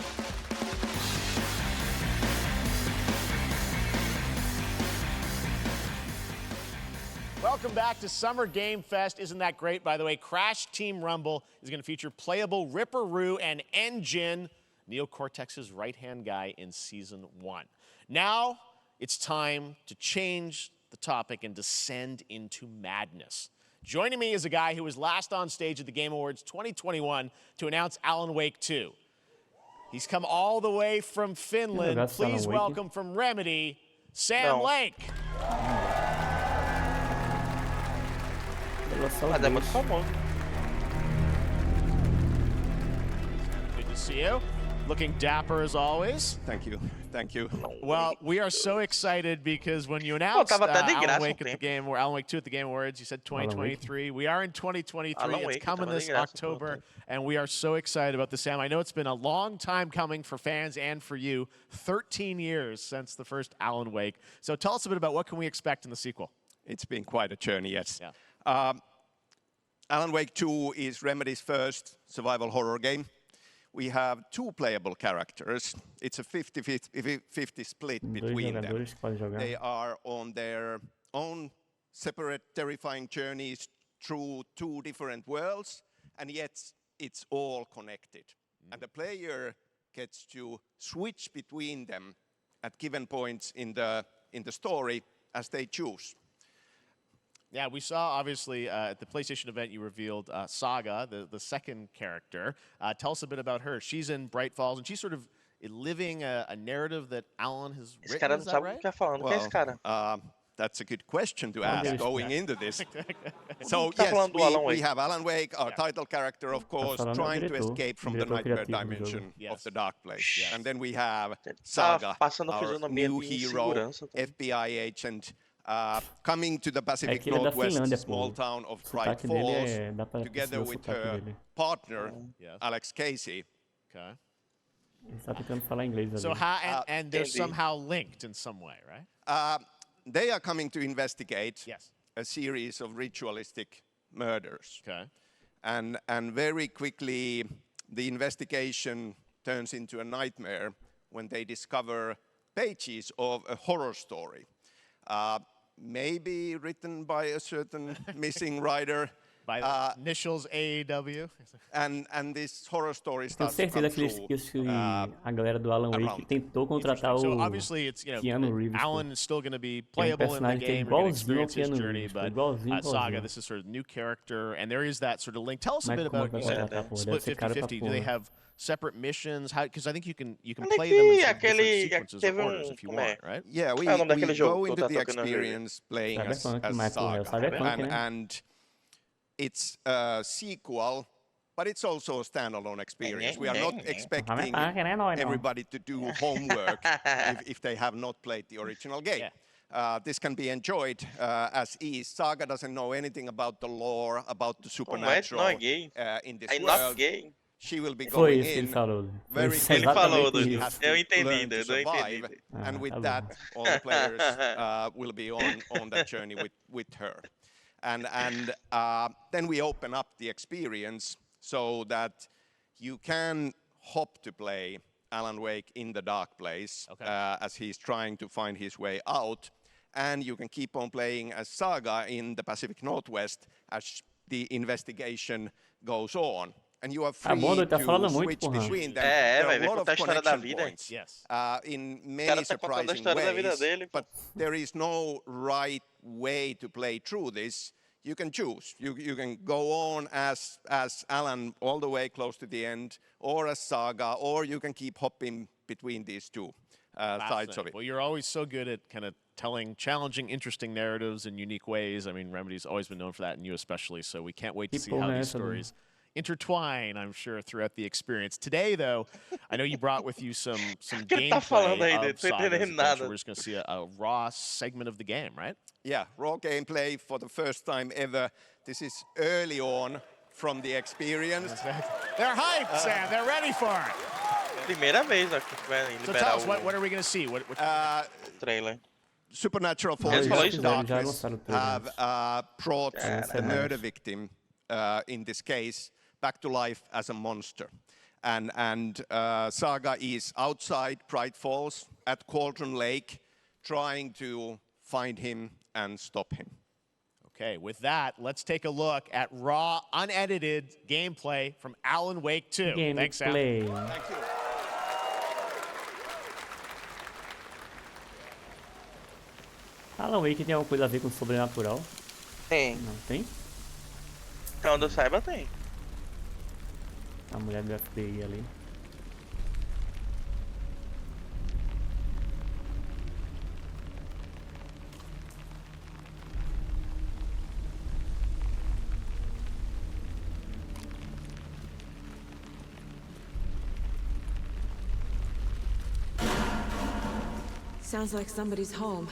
Welcome back to Summer Game Fest. Isn't that great? By the way, Crash Team Rumble is going to feature playable Ripperoo and Engine, Neo Cortex's right-hand guy in Season 1. Now, it's time to change the topic and descend into madness. Joining me is a guy who was last on stage at the Game Awards 2021 to announce Alan Wake 2. He's come all the way from Finland. Please welcome from Remedy, Sam Lake. Mas é muito famoso. Good to see you. Looking dapper as always. Thank you. Well, we are so excited because when you announced Alan Wake at the Game, or Alan Wake 2 at the Game Awards, you said 2023. We are in 2023. It's coming this October, and we are so excited about this, Sam. I know it's been a long time coming for fans and for you. 13 years since the first Alan Wake. So tell us a bit about what can we expect in the sequel. It's been quite a journey, yes. Yeah. Alan Wake 2 is Remedy's first survival horror game. We have 2 playable characters. It's a 50-50 split between them. They are on their own separate terrifying journeys through 2 different worlds, and yet it's all connected. And the player gets to switch between them at given points in the story as they choose. Yeah, we saw, obviously, at the PlayStation event, you revealed Saga, the second character. Tell us a bit about her. She's in Bright Falls, and she's sort of living a narrative that Alan has written, is that right? Well, that's a good question to ask going into this. So, yes, we have Alan Wake, our title character, of course, trying to escape from the nightmare dimension of the dark place. And then we have Saga, our new hero, FBI agent, coming to the Pacific Northwest small town of Bright Falls, together with her partner, Alex Casey. Okay. So and they're somehow linked in some way, right? They are coming to investigate a series of ritualistic murders. Okay. And very quickly, the investigation turns into a nightmare when they discover pages of a horror story. Maybe written by a certain missing writer. By the initials AEW. And this horror story Tenho starts to come certeza que through, a galera do Alan Wake tentou contratar So o obviously, it's, Keanu Reeves. Alan is still going to be playable in the game. You're going to experience his journey, but Saga, this is sort of new character, and there is that sort of link. Tell us a bit about split 50-50. Do they have separate missions? Because I think you can play them in some different sequences or orders if you want, right? Yeah, we go into the experience playing as Saga, and it's a sequel, but it's also a standalone experience. We are not expecting everybody to do homework if they have not played the original game. This can be enjoyed as is. Saga doesn't know anything about the lore, about the supernatural in this world. She will be going in very quickly, has to learn to survive, and with that, all the players will be on that journey with her. And then we open up the experience so that you can hop to play Alan Wake in the dark place as he's trying to find his way out. And you can keep on playing as Saga in the Pacific Northwest as the investigation goes on. And you are free to switch between them. There are a lot of connection points in many surprising ways, but there is no right way to play through this. You can choose. You can go on as Alan all the way close to the end, or as Saga, or you can keep hopping between these two sides of it. Well, you're always so good at kind of telling challenging, interesting narratives in unique ways. I mean, Remedy's always been known for that, and you especially, so we can't wait to see how these stories intertwine, I'm sure, throughout the experience. Today, though, I know you brought with you some gameplay of Saga. We're just going to see a raw segment of the game, right? Yeah, raw gameplay for the first time ever. This is early on from the experience. They're hyped, Sam. They're ready for it. Primeira vez aqui so tell us, what are we going to see? What trailer? Supernatural forces of darkness have brought the murder victim, in this case, back to life as a monster. And Saga is outside Bright Falls at Cauldron Lake, trying to find him and stop him. Okay, with that, let's take a look at raw, unedited gameplay from Alan Wake 2. Thanks, Sam. Thank you. Alan Wake tem alguma coisa a ver com sobrenatural? Tem. Não tem? Então, onde eu saiba, tem. A mulher do FBI ali. Sounds like somebody's home.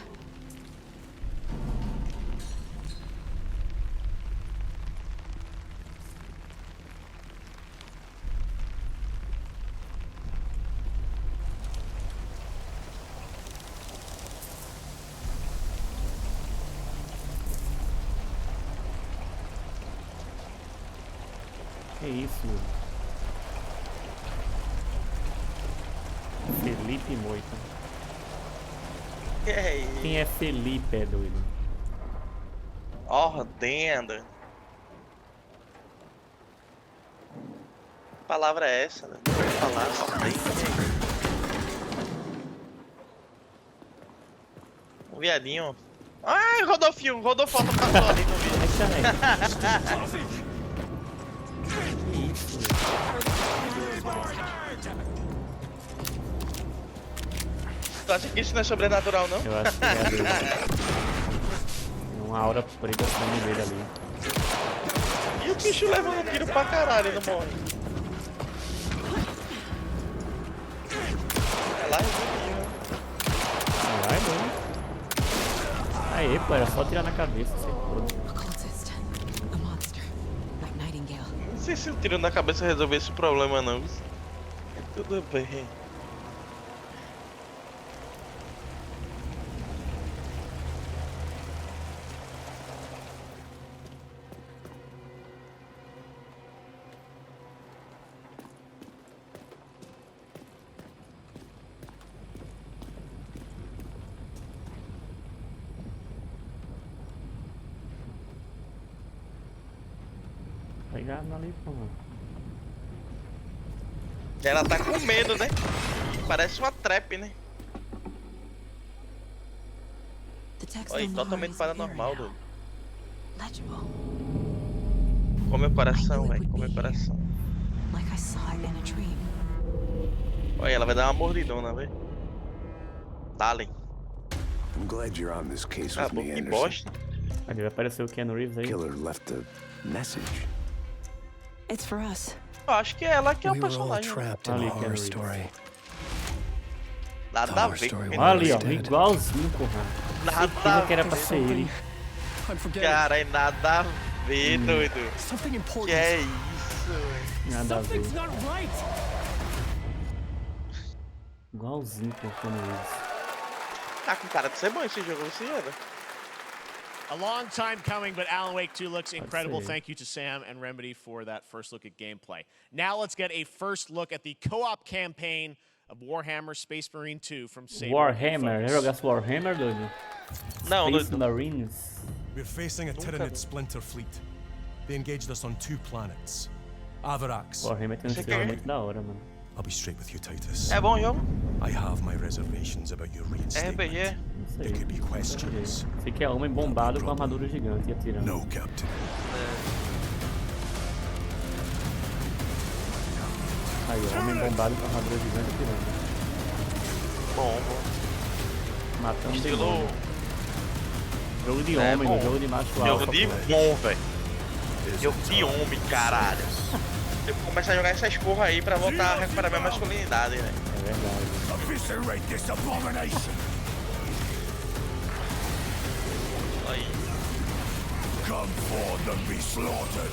Que isso? Felipe Moita. Quem é Felipe, é doido? Ordendo. Que palavra é essa, né? Não pode falar, só tem. Um viadinho. Ai, Rodolfinho, Rodolfo passou ali no vídeo. Tu acha que isso não é sobrenatural, não? Eu acho que é dele. Uma aura preta saindo dele ali. E o bicho levando tiro pra caralho, ele não morre. É lá, Aê, pô, era só tirar na cabeça, sei tudo. Não sei se o tiro na cabeça resolver esse problema, não. Tudo bem. Pegado ali, pô. Ela tá com medo, né? Parece uma trap, né? Olha, totalmente paranormal, doido. Come o coração, velho. Come o coração. Olha, ela vai dar uma mordidona, velho. Dale. I'm glad you're on this case with me, Que Anderson. bosta. Ali vai aparecer o Keanu Reeves aí. Killer left a message. It's for us. Eu acho que é ela que é o We were all personagem. trapped in a horror story. Nada a ver com Olha ali, ó, igualzinho, porra. Nada que era pra ser ele. Cara, é nada a ver, doido. Que é isso, velho? Nada a ver. Igualzinho, porra, Keanu Reeves. Tá com cara de ser bom esse jogo, Siera. A long time coming, but Alan Wake 2 looks incredible. Thank you to Sam and Remedy for that first look at gameplay. Now let's get a first look at the co-op campaign of Warhammer Space Marine 2 from Saber. Warhammer, já jogasse Warhammer, doido? Não, Space doido. Marines. We're facing a Tyranid splinter fleet. They engaged us on 2 planets. Avarax. Warhammer tem um estilo muito da hora, mano. I'll be straight with you, Titus. É bom jogo? I have my reservations about your reinstatement. RPG. There could be questions. Sei que é homem bombado com armadura gigante atirando. No, Captain. Aí, homem bombado com armadura gigante atirando. Bom. Matando Estilo... demônio. Jogo de homem, bom. Jogo de macho alfa. Jogo de bom, velho. Jogo de homem, caralho. Eu vou começar a jogar essas porra aí pra voltar a recuperar minha masculinidade, velho. É verdade. Eviscerate this abomination. Aí. Come forth and be slaughtered.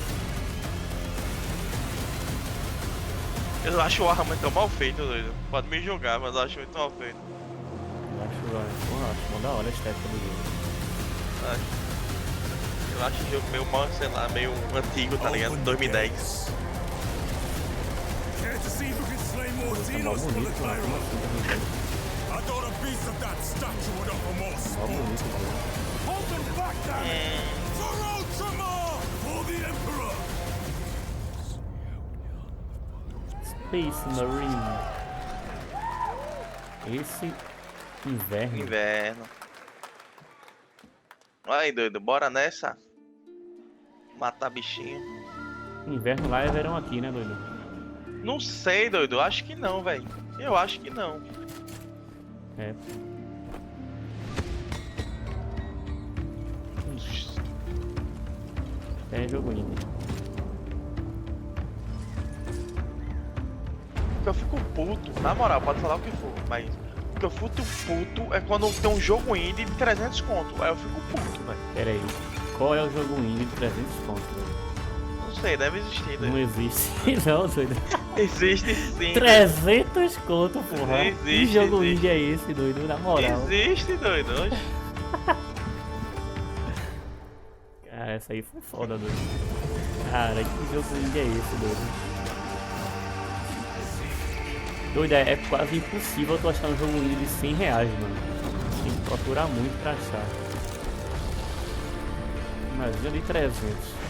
Eu acho o Warhammer tão mal feito, doido. Pode me julgar, mas eu acho muito mal feito. Acho da hora a estética do jogo. Eu acho o jogo meio mal, sei lá, meio antigo, tá ligado? 2010. Care to see if you can slay more Xenos for the Tyro? I thought a piece of that statue would offer more sport. Open back that! For Ultramar! For the Emperor! Space Marine. Esse inverno. Inverno. Aí, doido, bora nessa. Matar bichinho. Inverno lá é verão aqui, né, doido? Não sei, doido. Acho que não, velho. Eu acho que não. É. É jogo indie. O que eu fico puto, na moral, pode falar o que for, mas o que eu fico puto é quando tem um jogo indie de 300 conto. Aí eu fico puto, velho. Pera aí. Qual é o jogo indie de 300 conto, doido? Não sei, deve existir, doido. Não existe, não, doido. Existe sim. 300 conto, porra. Existe, que jogo existe. indie é esse, doido? Na moral. Existe, doido. Cara, essa aí foi foda, doido. Cara, que jogo indie é esse, doido? Doido, é quase impossível tu achar um jogo indie de 100 reais, mano. Tem que procurar muito pra achar. Imagina de 300.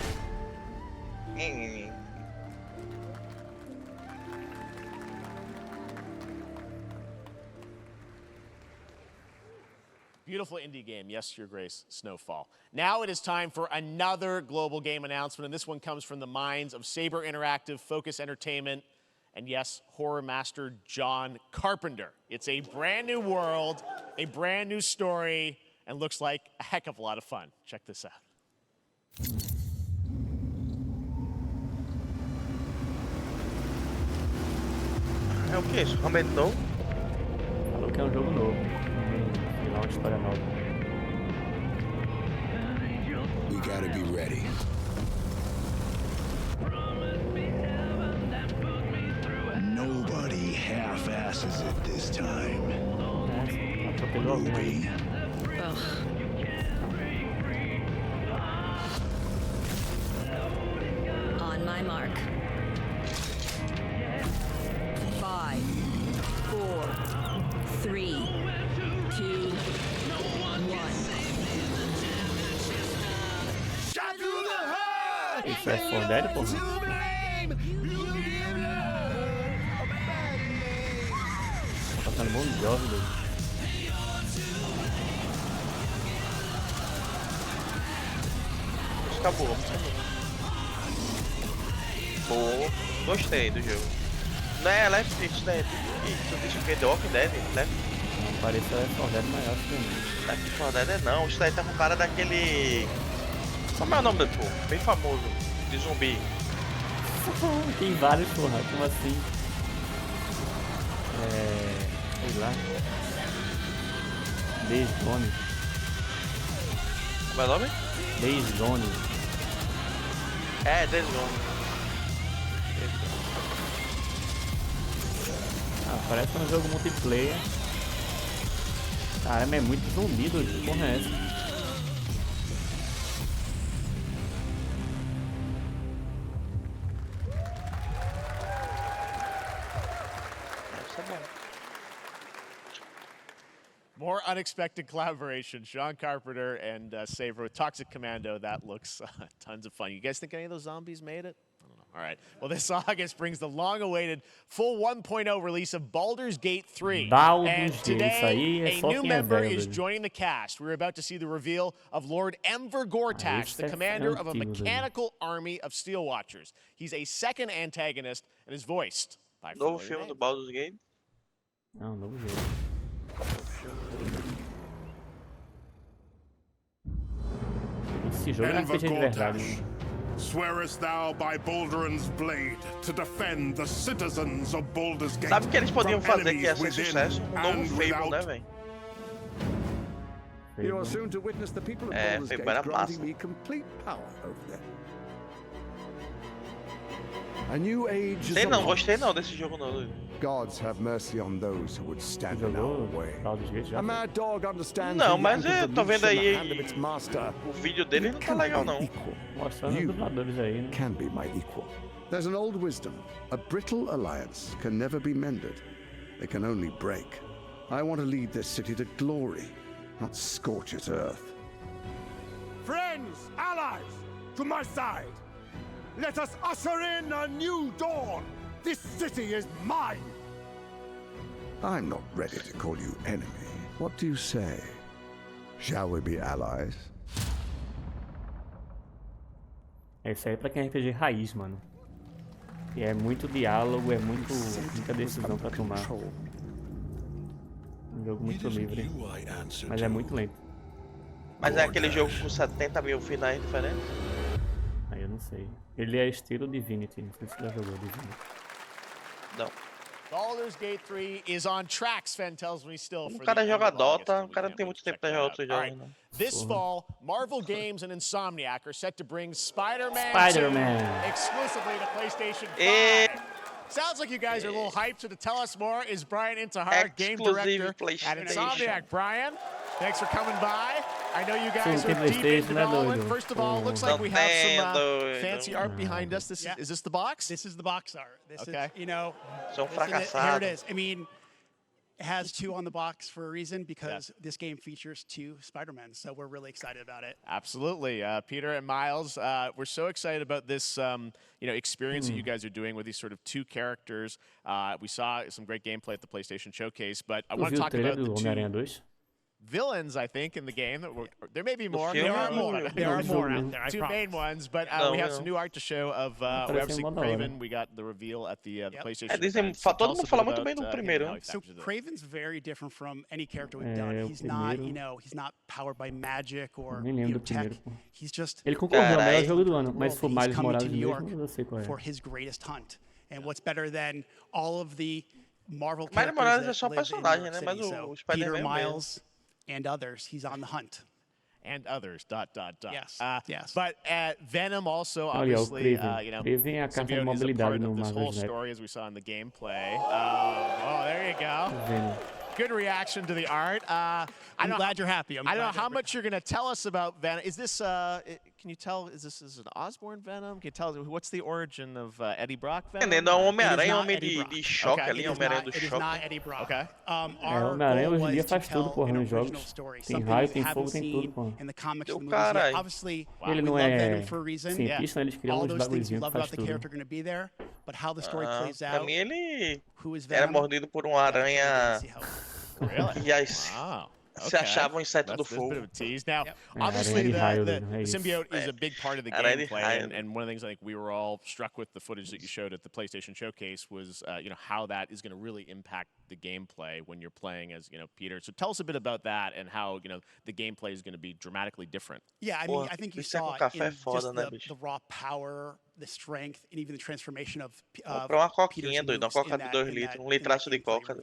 Beautiful indie game. Yes, Your Grace, Snowfall. Now it is time for another global game announcement, and this one comes from the minds of Saber Interactive, Focus Entertainment, and yes, horror master John Carpenter. It's a brand new world, a brand new story, and looks like a heck of a lot of fun. Check this out. É o que isso? Remnant novo? Falou que é um jogo novo. Uma história nova. We gotta be ready. Nobody half-asses it this time. Ruby. On my mark. 5, 4, 3, 2, 1. Isso é Fortnite, porra? Tá passando um monte de jogos, doido. Acabou. Pô, gostei do jogo. Não é Left, isso é o que? The Walking Dead? Left? Não, parece Left 4 Dead maior que também. Left 4 Dead é não, isso daí tá com cara daquele... Como é o nome do pô? Bem famoso, de zumbi. Tem vários, porra, como assim? Sei lá. Days Gone. Como é o nome? Days Gone. É, Days Gone. Ah, parece um jogo multiplayer. Caramba, é muito zumbi, doido. Que porra é essa? More unexpected collaboration. John Carpenter and Saber with Toxic Commando. That looks tons of fun. You guys think any of those zombies made it? I don't know. All right. Well, this August brings the long-awaited full 1.0 release of Baldur's Gate 3. And today, a new member is joining the cast. We're about to see the reveal of Lord Enver Gortash, the commander of a mechanical army of Steel Watchers. He's a second antagonist and is voiced by... Novo filme do Baldur's Gate? Não, novo jogo. Esse jogo é RPG de verdade. Swearest thou by Baldur's blade to defend the citizens of Baldur's Gate? Sabe o que eles podiam fazer que ia ser sucesso? Novo Fable, né, velho? É, Fable era massa. Sei não, gostei não desse jogo não. Gods have mercy on those who would stand in our way. A mad dog understands. Não, mas eu tô vendo aí o vídeo dele não tá legal não. Mostrando os dubladores aí, né? Can be my equal. There's an old wisdom. A brittle alliance can never be mended. They can only break. I want to lead this city to glory, not scorch its earth. Friends, allies, to my side. Let us usher in a new dawn. This city is mine. I'm not ready to call you enemy. What do you say? Shall we be allies? Esse aí é pra quem é RPG raiz, mano. E é muito diálogo, é muita decisão pra tomar. Um jogo muito livre, mas é muito lento. Mas é aquele jogo com 70 mil finais diferentes? Aí eu não sei. Ele é estilo Divinity, não sei se você já jogou Divinity. Não. Baldur's Gate 3 is on track, Sven tells me still. O cara joga Dota, o cara não tem muito tempo pra jogar outros jogos, não. This fall, Marvel Games and Insomniac are set to bring Spider-Man 2 exclusively to PlayStation 5. Sounds like you guys are a little hyped, so to tell us more is Brian Intihar, game director at Insomniac. Brian, thanks for coming by. I know you guys are deep in development. First of all, it looks like we have some fancy art behind us. Is this the box? This is the box art. This is, you know, so here it is. I mean, it has 2 on the box for a reason, because this game features 2 Spider-Men, so we're really excited about it. Absolutely. Peter and Miles, we're so excited about this experience that you guys are doing with these sort of 2 characters. We saw some great gameplay at the PlayStation Showcase, but I want to talk about the 2... villains, I think, in the game. There may be more. There are more out there. Two main ones, but we have some new art to show of obviously Kraven. We got the reveal at the PlayStation. Todo mundo fala muito bem do primeiro. So Kraven's very different from any character we've done. He's not, he's not powered by magic or tech. He's just. Ele concorreu ao melhor jogo do ano, mas se for Miles Morales mesmo, eu não sei qual é. For his greatest hunt, and what's better than all of the Marvel characters? Miles Morales é só personagem, né? Mas o Spider-Man, Miles, and others, he's on the hunt. And others, ... Yes, yes. But Venom also, obviously, Kraven é a carta de symbiote is a mobilidade part no of this Marvel whole Snap. story as we saw in the gameplay. Oh, there you go. Venom. Good reaction to the art. I'm glad you're happy. I don't know how much you're going to tell us about Venom. Is this, can you tell, is this an Osborn Venom? Can you tell us, what's the origin of Eddie Brock Venom? Entendendo, é um Homem-Aranha, homem de choque ali, Homem-Aranha do choque. It is not Eddie Brock. Okay. Homem-Aranha hoje em dia faz tudo, porra, nos jogos. Tem raio, tem fogo, tem tudo, porra. Ele não é cientista, eles criam uns bagulhozinhos que faz tudo. Pra mim ele era mordido por uma aranha e se achava um inseto do fogo. Now, obviously, the symbiote is a big part of the gameplay, and one of the things I think we were all struck with the footage that you showed at the PlayStation Showcase was, how that is going to really impact the gameplay when you're playing as, Peter. So tell us a bit about that and how, the gameplay is going to be dramatically different. Yeah, I mean, I think you saw it in just the raw power, the strength, and even the transformation of uma coquinha, doido, uma coca de 2 litros, litraço de coca.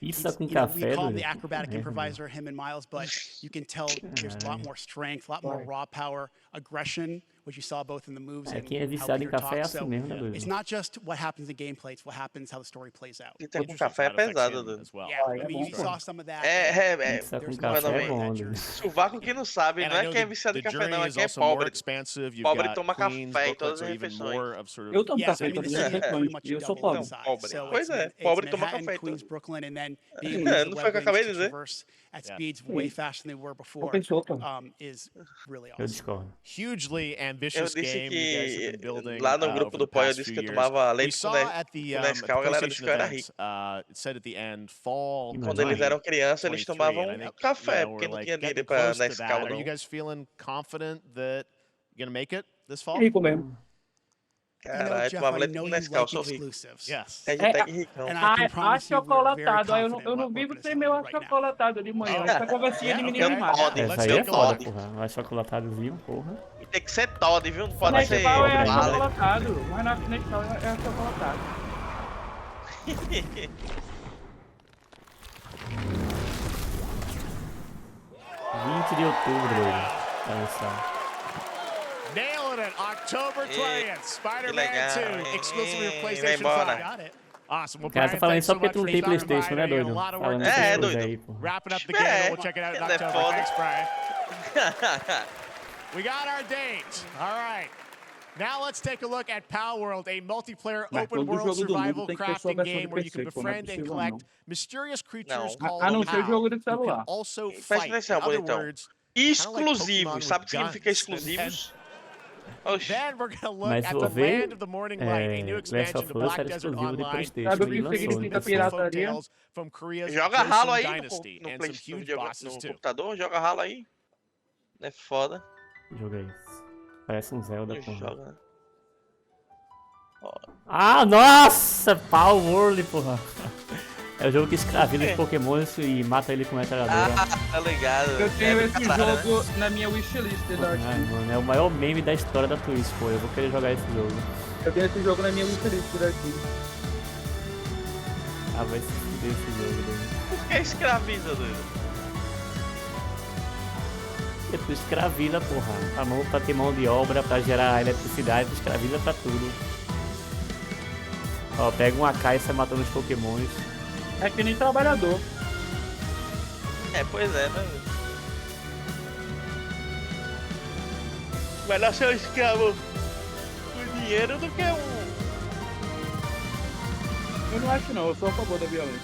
Pizza com café, we call him the acrobatic improviser, him and Miles, but you can tell there's a lot more strength, a lot more raw power, aggression, which you saw both in the moves and quem é how viciado em Peter café é talks. assim mesmo, né, doido? It's not just what happens in gameplay, it's what happens, how the story plays out. Pizza com café é pesado, doido. Yeah, I mean, you saw some of that. Pizza com café é bom, doido. Sovaco que não sabe, não é quem é viciado em café, não, é quem é pobre. Pobre toma café em todas as refeições. Eu tomo café em todas as refeições, e eu sou pobre. Pois é, pobre toma café em todas. Não foi o que eu acabei de dizer? At speeds way faster than they were before, is really awesome. Eu discordo. Hugely ambitious game you guys have been building. Lá no grupo do Pó eu disse que eu tomava leite com Nescau, a galera disse que eu era rico. It said at the end, fall. Quando eles eram crianças, eles tomavam café, porque não tinha dinheiro para Nescau. Are you guys feeling confident that you're gonna make it this fall? Rico mesmo. Caralho, tomava leite com Nescau, sou rico. Yes. Achocolatado, eu não vivo sem meu achocolatado de manhã. Essa conversinha de menino animado. Essa aí é foda, porra. Um achocolatadozinho, porra. E tem que ser Todd, viu? Não pode ser Nescau é achocolatado, mas na Nescau é achocolatado. 20 de outubro, doido. Pra lançar. Nailing it, October 20th, Spider-Man 2, exclusively for PlayStation 5. Got it. Awesome. Well, Cara, tá falando isso só porque tu não tem PlayStation, né, doido? Falando doido. Aí, pô. Wrapping up the game, we'll check it out in October. Thanks, Brian. We got our date. All right. Now let's take a look at Palworld, a multiplayer open-world survival crafting game where you can befriend and collect mysterious creatures called PAL. You can also fight. In other words, exclusivos. Sabe o que significa exclusivos? Then we're going to look at the Land of the Morning Light, a new expansion to Black Desert Online. From Korea's Joga ralo aí Dynasty and some huge bosses too. Computador, joga ralo aí. É foda. Joguei. Parece um Zelda, porra. Joga. Ah, nossa! Palworld, porra. É o jogo que escraviza os pokémons e mata ele com metralhadora. Ah, tá ligado. Eu tenho esse jogo na minha wishlist da mano, é o maior meme da história da Twitch, pô. Eu vou querer jogar esse jogo. Eu tenho esse jogo na minha wishlist daqui. Ah, vai se fuder esse jogo, doido. Por que escraviza, doido? Porque tu escraviza, porra. Pra ter mão de obra, pra gerar eletricidade, tu escraviza pra tudo. Ó, pega uma AK e sai matando os pokémons. É que nem trabalhador. É, pois é, né? Melhor ser um escravo com dinheiro do que um... Eu não acho não, eu sou a favor da violência.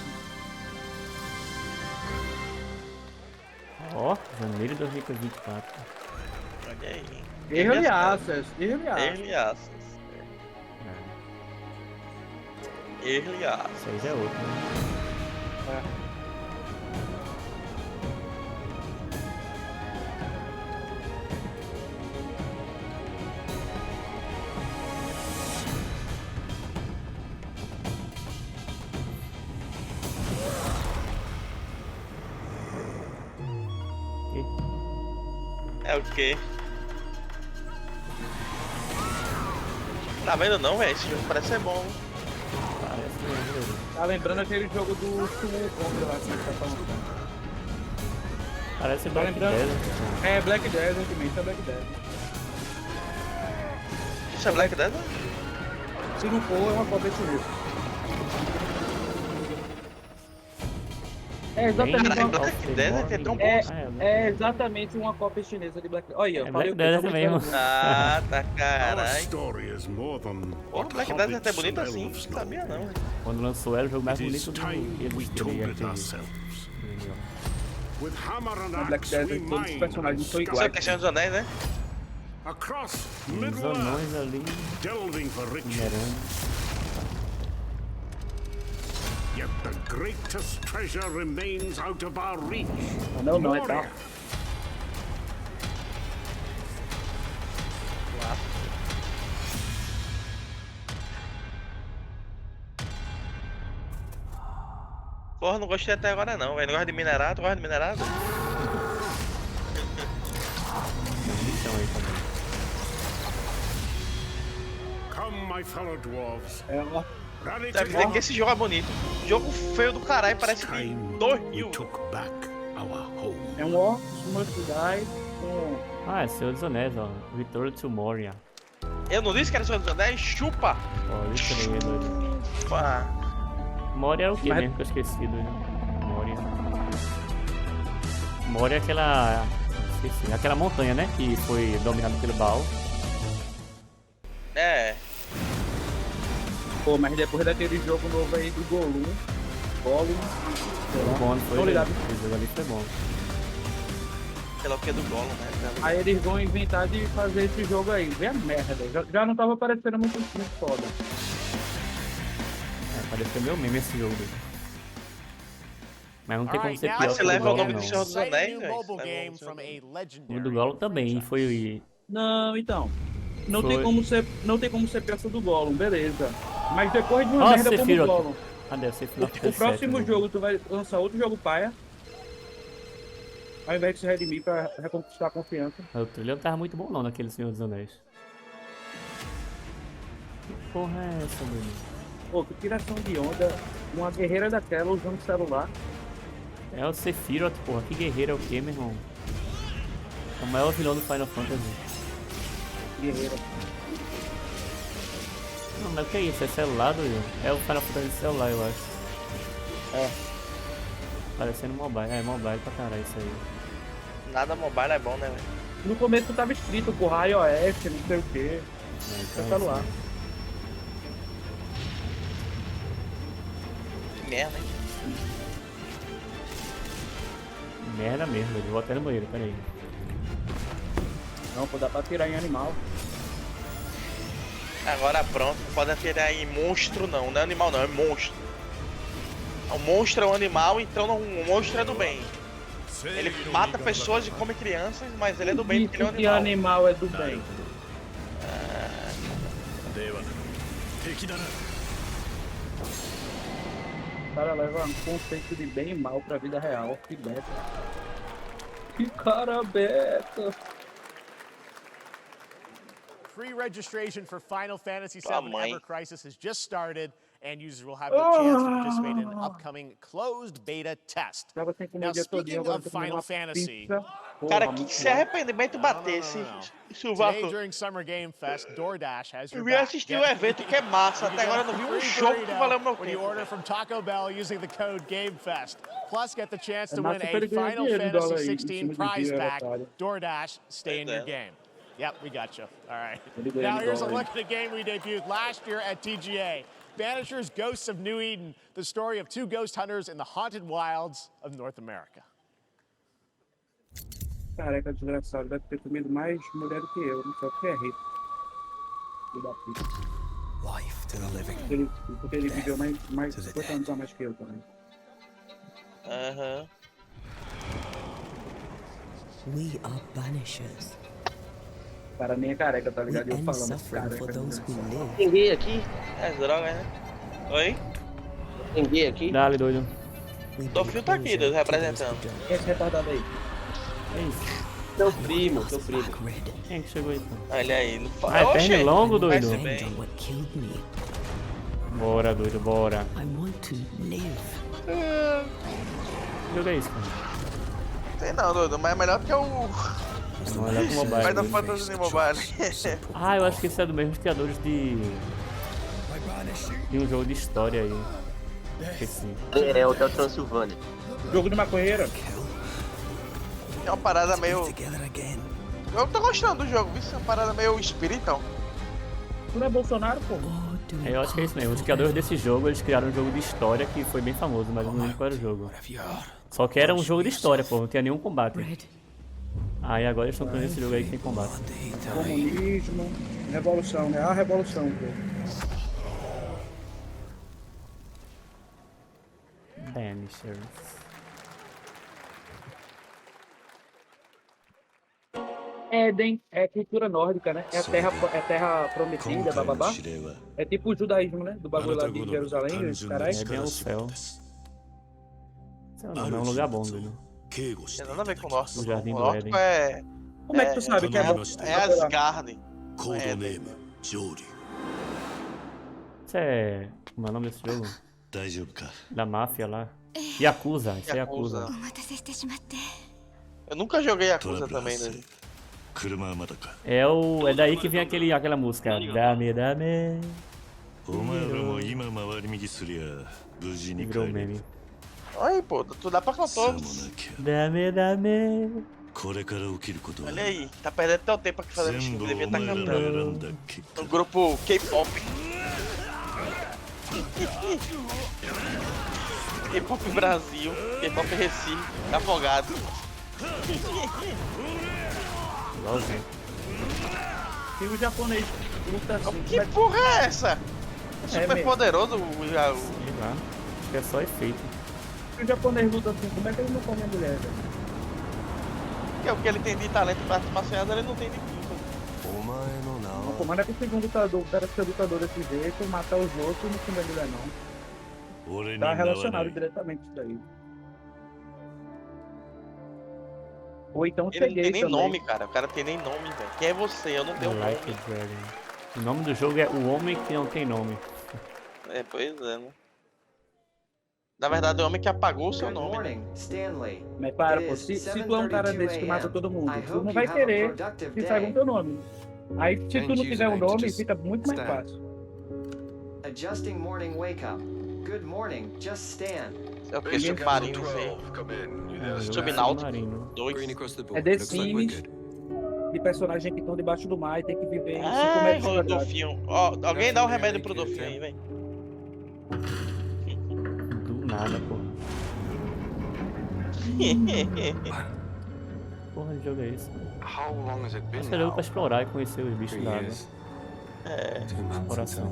Ó, janeiro de 2024. Olha aí. Early access, early access. Early access. Early access. Isso aí já é outro, né? É o quê? Tá vendo não, velho? Esse jogo parece ser bom. Parece mesmo. Tá lembrando aquele jogo do Conquest lá que a gente tá falando. Parece Black Desert. É, Black Desert também, isso é Black Desert. Isso é Black Desert? Se não for, é uma cópia chinesa. É exatamente uma Black Desert é tão bom. É exatamente uma cópia chinesa de Black Desert. Olha, eu falei Black Desert mesmo. Ah, tá caralho. Pô, Black Desert é bonito assim, não sabia não. Quando lançou era o jogo mais bonito do No Black Desert todos os personagens são iguais. Só questão dos anéis, né? Os anões ali. Yet the greatest treasure remains out of our reach. Não, não é tal. Porra, não gostei até agora não, velho. Não gosta de minerado, gosta de minerado? Come, my fellow dwarves. Deve dizer que esse jogo é bonito. Jogo feio do caralho, parece de 2000. É um War, Must Die com... Ah, é Senhor dos Anéis, ó. Return to Moria. Eu não disse que era Senhor dos Anéis? Chupa! Ó, isso aí é doido. Chupa! Moria é o que mesmo que eu esqueci do Moria? Moria é aquela... Esqueci. Aquela montanha, né? Que foi dominada pelo Baal. É. Pô, mas depois daquele jogo novo aí do Gollum, foi bom, foi ligado? Esse jogo ali foi bom. Sei lá o que é do Gollum, né? Aí eles vão inventar de fazer esse jogo aí. Vê a merda, já não tava parecendo muito foda. Pareceu meu meme esse jogo. Mas não tem como ser pior Mas você que o leva o nome Gollum, do Senhor dos Anéis, não. velho. O do Gollum também foi... Não, então. Não Foi. tem como ser peça do Gollum, beleza. Mas depois de uma merda como o Gollum. Cadê? O próximo jogo tu vai lançar outro jogo paia. Ao invés de se redimir pra reconquistar a confiança. O trilhão tava muito bom não naquele Senhor dos Anéis. Que porra é essa, mano? Pô, que tiração de onda. Uma guerreira daquela usando celular. É o Sephiroth, porra. Que guerreiro é o que, meu irmão? É o maior vilão do Final Fantasy. Guerreira. Não, mas o que é isso? É celular, doido? É o Final Fantasy celular, eu acho. É. Parecendo mobile. É, mobile pra caralho isso aí. Nada mobile é bom, né, velho? No começo tava escrito, porra, iOS, não sei o que. É celular. Que merda, hein? Merda mesmo, eu vou até no banheiro, peraí. Não, pô, dá pra tirar em animal. Agora pronto, não pode atirar em monstro não, não é animal não, é monstro. O monstro é um animal, então o monstro é do bem. Ele mata pessoas e come crianças, mas ele é do bem porque ele é um animal. Que animal é do bem? O cara leva um conceito de bem e mal pra vida real. Que beta. Que cara beta. Free registration for Final Fantasy VII Ever Crisis has just started, and users will have the chance to participate in an upcoming closed beta test. Now, speaking of Final Fantasy, cara, que se arrependimento bater esse today during Summer Game Fest, DoorDash has your Eu vim back. assistir o evento que é massa, até agora eu não vi um jogo que valeu meu When you tempo. order from Taco Bell using the code GameFest, plus get the chance to É win massa a pra ele ganhar Final dinheiro em dólar Fantasy aí, em XVI cima de prize dinheiro, pack. otário. DoorDash, stay in your game. Yep, we got you. All right. Ele ganha Now em here's a dólar look at a game we debuted last year at TGA. Banishers, Ghosts of New Eden, the story of two ghost hunters in the haunted wilds of North America. Careca desgraçado, deve ter comido mais mulher do que eu, não sei o que é rico. Life to the living. Porque ele viveu mais 50 anos a mais que eu também. Aham. We are banishers. O cara nem é careca, tá ligado? Eu falando for those who live. Tem gay aqui? É droga, né? Oi? Tem gay aqui? Dale, doido. Tô fio tá aqui, Deus, representando. Quem é esse retardado aí? É isso. Seu primo, seu primo. Quem que chegou aí, pô? Olha aí, não Ah, é pernilongo, doido? Me. Bora, doido, bora. I want to live. Que jogo é isso, cara? Sei não, doido, mas é melhor que o... Não, melhor que o mobile. Final Fantasy Mobile. Ah, eu acho que esse é dos mesmos criadores de um jogo de história aí. Esqueci. É o Hotel Transilvânia. Jogo de maconheiro. É uma parada meio... Eu tô gostando do jogo, isso é uma parada meio espiritual. Tu não é Bolsonaro, pô? Eu acho que é isso mesmo. Os criadores desse jogo, eles criaram um jogo de história que foi bem famoso, mas eu não lembro qual era o jogo. Só que era um jogo de história, pô, não tinha nenhum combate. Aí agora eles estão fazendo esse jogo aí que tem combate. Comunismo, revolução, né? A revolução, pô. Banishers. Éden é cultura nórdica, né? É a terra prometida, bababá. É tipo o judaísmo, né? Do bagulho lá de Jerusalém, os caras. Éden é o céu. Não, é um lugar bom, doido. Tem nada a ver com o nosso. O Jardim do nosso Éden. é... Como é que tu sabe que é bom? É Asgard. Isso é... Como é o nome desse jogo? Da máfia lá. Yakuza, isso é Yakuza. Eu nunca joguei Yakuza também, né? É daí que vem aquela música. Dame, dame. Virou meme. Olha aí, pô, tu dá pra cantar. Dame, dame. Olha aí, tá perdendo teu tempo aqui fazendo isso, devia estar cantando. No grupo K-pop. K-pop Brasil, K-pop Recife, Afogado. E o japonês luta assim. Que porra é essa? É super poderoso Sei lá, acho que é só efeito. E o japonês luta assim, como é que ele não come a mulher, velho? Porque o que ele tem de talento pra artes marciais, ele não tem de tudo. Não, pô, mas não é possível um lutador, o cara ser lutador desse jeito, matar os outros e não comer a mulher, não. Tá relacionado diretamente isso daí. Ou então ele não tem nem também. nome, cara. O cara não tem nem nome, velho. Quem é você? Eu não tenho nome. O nome do jogo é O Homem que Não Tem Nome. É, pois é, né? Na verdade, é o homem que apagou o seu nome, né? Mas para, pô, se tu é um cara desse que mata todo mundo, tu não vai querer que saiba o teu nome. Aí, se tu não tiver um nome, fica muito mais fácil. Adjusting morning wake up. Good morning, just stand. É o que? Submarino, velho. Subnauta. 2. É The Sims de personagem que estão debaixo do mar e tem que viver em 5 Ai, metros quadrados. Dolfinho. Ó, alguém dá um remédio pro Dolfinho aí, velho. Do nada, porra. Porra de jogo é esse? Esse é jogo pra explorar e conhecer os bichos da água. É. Exploração.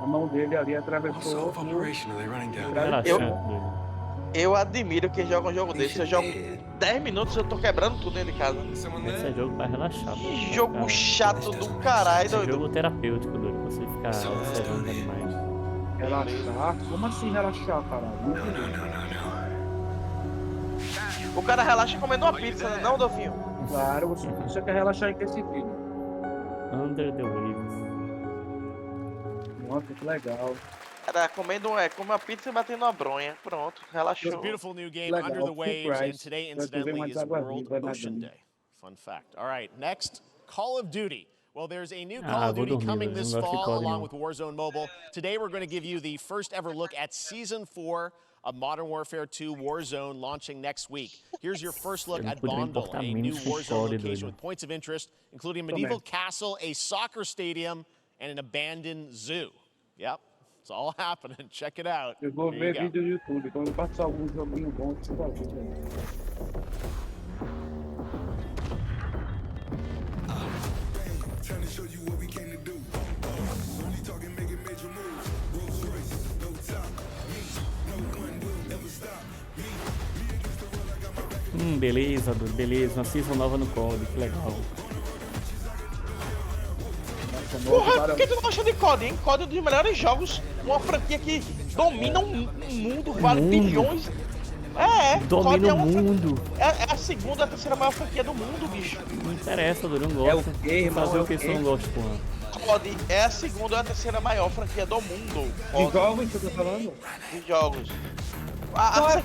A mão dele ali atravessou. Eu admiro quem joga um jogo desse. Eu jogo 10 minutos e eu tô quebrando tudo dentro de casa. Esse é jogo pra relaxar. Que jogo chato do caralho, esse doido. É jogo terapêutico, doido. Você ficar observando os animais. Relaxar? Como assim relaxar, caralho? O cara relaxa comendo uma pizza, não, Dolfinho? Claro, você quer relaxar em que sentido? Under the Waves. Nossa, que legal. Cara, come uma pizza e batendo uma bronha. Pronto, relaxou. It's a beautiful new game, Under the Waves, and today, incidentally, is World Ocean Day. Fun fact. All right, next, Call of Duty. Well, there's a new Call of Duty coming this fall, along with Warzone Mobile. Today, we're going to give you the first ever look at Season 4 of Modern Warfare 2 Warzone, launching next week. Here's your first look at Bondle, a new Warzone location with points of interest, including a medieval castle, a soccer stadium, and an abandoned zoo. Yep, it's all happening. Check it out. Eu vou ver vídeo do YouTube, quando passar algum joguinho bom, você pode ver. Beleza, beleza. Uma season nova no COD, que legal. Porra, por que tu não gosta de COD, hein? COD é um dos melhores jogos, uma franquia que domina um mundo, vale bilhões. Domina o mundo. É a segunda, a terceira maior franquia do mundo, bicho. Não interessa, eu não gosto. Fazer o que eu não gosto, porra. COD é a segunda ou a terceira maior franquia do mundo. De jogos que eu tô falando? De jogos.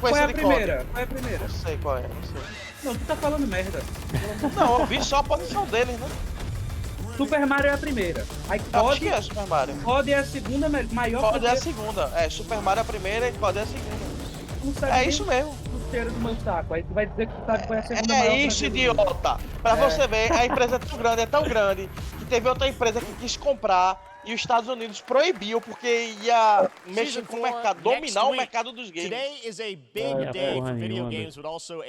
Qual é a primeira? Qual é a primeira? Não sei qual é, não sei. Não, tu tá falando merda. Não, eu vi só a posição deles, né? Super Mario é a primeira. Aí COD é Super Mario. COD é a segunda maior. COD é a segunda. É, Super Mario é a primeira e COD é a segunda. É isso mesmo. O cheiro do meu saco. Aí tu vai dizer que tu sabe qual é a segunda maior. É isso, idiota. Pra você ver, a empresa é tão grande, que teve outra empresa que quis comprar e os Estados Unidos proibiu porque ia mexer com o mercado, dominar o mercado dos games.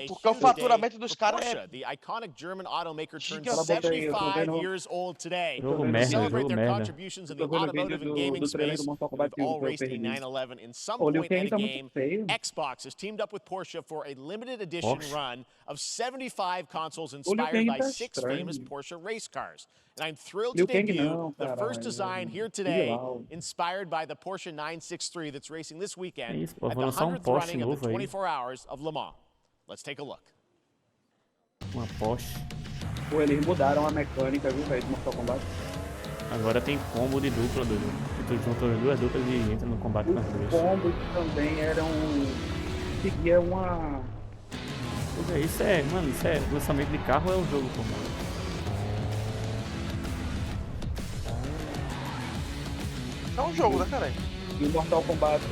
Porque o faturamento dos caras é jogo merda. Xbox has teamed up with Porsche for a limited edition run of 75 consoles inspired by 6 famous Porsche race cars. And I'm thrilled to debut the first design here today, inspired by the Porsche 963 that's racing this weekend at the 100th running of the 24 Hours of Le Mans. Let's take a look. Uma Porsche. Pô, eles mudaram a mecânica, viu, velho, de Mortal Kombat. Agora tem combo de dupla, doido. Tu juntou as duas duplas e entra no combate com as duas. Os combos também eram... seguia uma... Isso é, mano, isso é lançamento de carro ou é um jogo, pô, mano? É um jogo, né, cara? E o Mortal Kombat,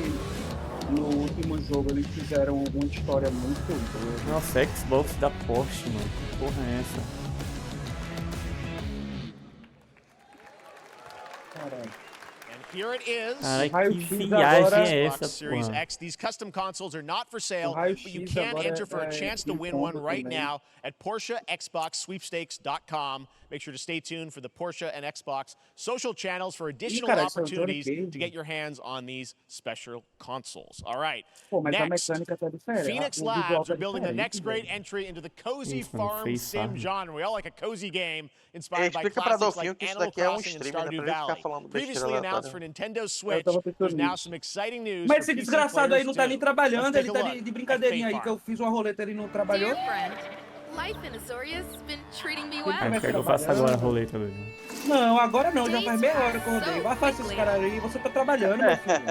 no último jogo, eles fizeram uma história muito boa. Nossa, Xbox da Porsche, mano. Que porra é essa? Caralho. Here it is. Que viagem é essa, Series X. These custom consoles are not for sale, but you can enter for a chance to win one right now at PorscheXboxSweepstakes.com. Make sure to stay tuned for the Porsche and Xbox social channels for additional opportunities to get your hands on these special consoles. All right. Next, Phoenix Labs are building the next great entry into the cozy farm sim genre. We all like a cozy game inspired by classics like Animal Crossing and Stardew Valley. Previously announced for Nintendo Switch, there's now some exciting news. Mas esse desgraçado aí não tá nem trabalhando, ele tá de brincadeirinha aí, que eu fiz uma roleta e ele não trabalhou. Quer que eu faça agora a roleta, doido? Não, agora não, já faz meia hora que eu rodei. Vai fazer esses caras aí, você tá trabalhando, meu filho.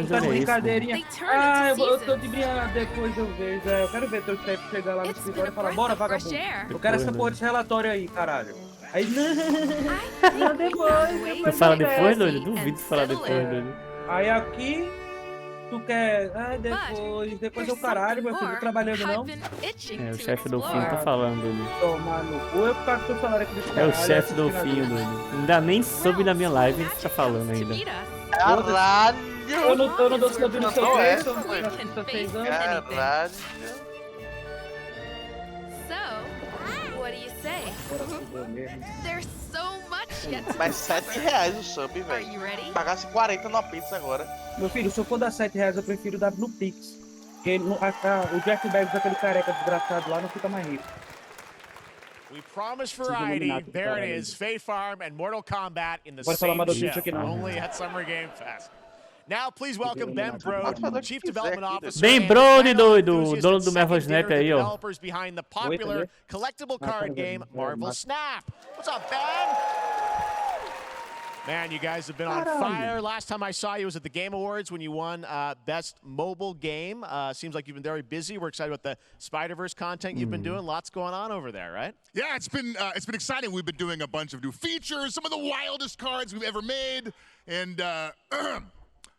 Tá de brincadeirinha. Ah, eu tô de brincadeira, depois eu vejo. Eu quero ver teu chefe chegar lá no escritório e falar, bora, vagabundo. Eu quero essa porra desse relatório aí, caralho. Aí, não, depois. Tu fala depois, doido? Duvido falar depois, doido. Aí aqui, tu quer... Ah, depois eu caralho, meu filho, não tô trabalhando não. É, o chefe do Finho tá falando, doido. Tomar no cu, eu pago teu salário aqui desse caralho. É o chefe do Finho, doido. Ainda nem soube na minha live, ele tá falando ainda. Caralho! Eu não dou sub no seu preço, eu não tô assistindo 6 anos. Caralho! Mas R$7 o sub, velho. Pagasse 40 numa pizza agora. Meu filho, se eu for dar R$7, eu prefiro dar no Pix. Porque o Jack Baggs, aquele careca desgraçado lá, não fica mais rico. We promise variety. There it is. Faefarm and Mortal Kombat in the same show. Only at Summer Game Fest. Now, please welcome Ben Brode, Chief Development Officer. Ben Brode, doido, dono do Marvel Snap aí, ó. Developers behind the popular collectible card game Marvel Snap. What's up, Ben? Man, you guys have been on fire. Last time I saw you was at the Game Awards when you won Best Mobile Game. Seems like you've been very busy. We're excited about the Spider-Verse content you've been doing. Lots going on over there, right? Yeah, it's been exciting. We've been doing a bunch of new features, some of the wildest cards we've ever made, and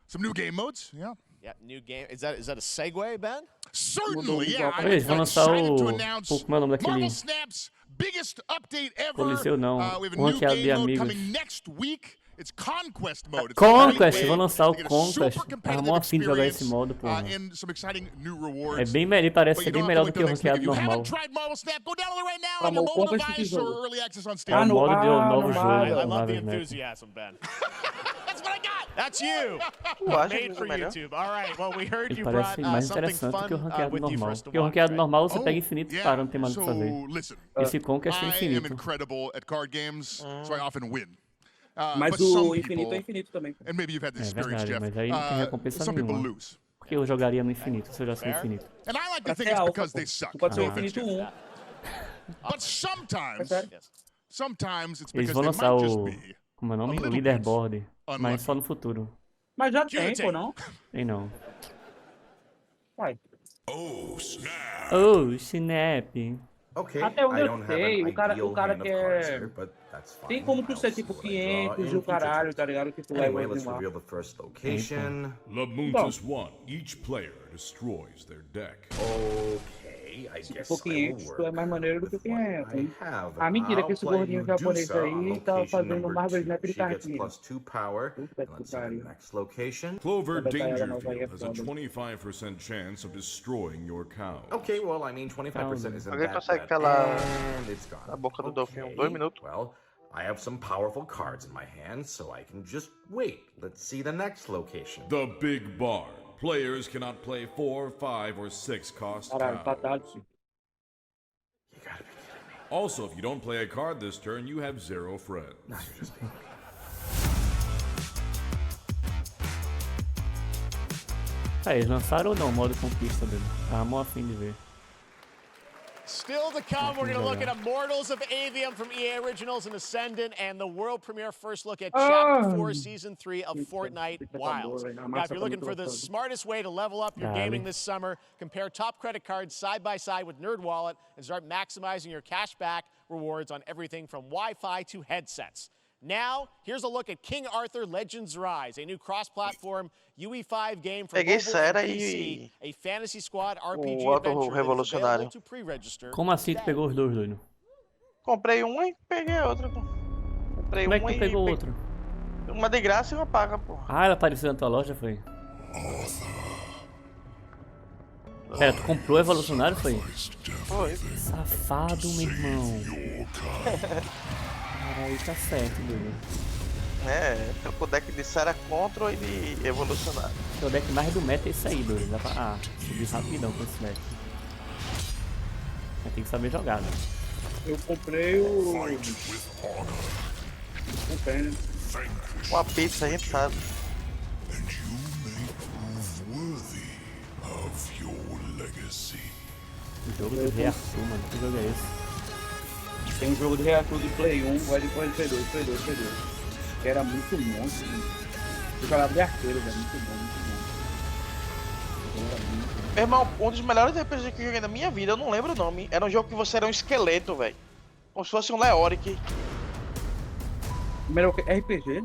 some new game modes. Yeah. Yeah, new game. Is that a segue, Ben? Certainly, yeah. I'm excited to announce Marvel Snap's biggest update ever. We have a new game mode coming next week. It's Conquest mode. Conquest, vou lançar o Conquest. Arrumou afim de jogar esse modo, pô. É bem melhor, parece ser bem melhor do que o ranqueado normal. É o modo de um novo jogo. I love the enthusiasm, Ben. That's you. Made for YouTube. All right. Well, we heard you brought something fun with you for us to watch. Porque o ranqueado normal você pega infinito e para, não tem mais o que fazer. Esse Conquest é infinito. I am incredible at card games, so I often win. Mas o infinito é infinito também. And maybe you've had this experience, verdade, Jeff. Mas aí não tem recompensa some people nenhuma. lose. Por que eu jogaria no infinito se eu jogasse no infinito? And I like to think it's because they suck. Pode ser o infinito 1. But sometimes it's Eles because vão they lançar might just o... be Como é o nome? O leaderboard. Mas só no futuro. Mas já tem, pô, não? Tem não. Vai. Oh, snap! Oh, snap! Até onde eu sei, o cara quer... Tem como tu ser tipo 500 e o caralho, tá ligado? Que tu leva ele lá. Lamuntus 1. Each player destroys their deck. Se for 500, tu é mais maneiro do que 500, hein? Ah, mentira, que esse gordinho japonês aí tá fazendo Marvel Snap de cartinha. Puta que pariu. Clover Dangerfield has a 25% chance of destroying your cow. Okay, well, I mean, 25% isn't Alguém that consegue bad. calar And it's gone. a boca do Dolphin 2 minutos? Well, I have some powerful cards in my hand, so I can just wait. Let's see the next location. The Big Barn. Players cannot play 4, 5, or 6 cost Caralho, cows. patado. Also, if you don't play a card this turn, you have 0 friends. No, you're just being Eles lançaram ou não o modo conquista dele? Tava afim de ver. Still to come, we're going to look at Immortals of Aveum from EA Originals and Ascendant, and the world premiere first look at Chapter 4, Season 3 of Fortnite Wilds. Now, if you're looking for the smartest way to level up your gaming this summer, compare top credit cards side by side with NerdWallet and start maximizing your cashback rewards on everything from Wi-Fi to headsets. Now, here's a look at King Arthur Legends Rise, a new cross-platform UE5 game for mobile and Siera PC, a fantasy squad RPG outro adventure that is revolucionário. available to pre-register. Como assim tu pegou os dois, doido? Comprei uma e peguei outra, pô. Comprei Como é que uma tu pegou outra? Uma de graça e uma paga, pô. Ah, ela apareceu na tua loja, foi? Pera, tu comprou o evolucionário, foi? Foi. Safado, meu irmão. Aí tá certo, doido. É, o deck de Siera Control e de evolucionário. O deck mais do meta é esse aí, doido. Dá pra subir rapidão com esse deck. Mas tem que saber jogar, né? Eu comprei o... Comprei, né? Uma pizza, a gente sabe. O jogo do Rei Arthur, mano. Que jogo é esse? Tem um jogo de reator de Play 1, vai depois de Play 2. Que era muito monstro. Eu jogava de arqueiro, velho. Muito bom. Meu irmão, um dos melhores RPG que eu joguei na minha vida, eu não lembro o nome. Era um jogo que você era um esqueleto, velho. Como se fosse um Leoric. Primeiro RPG?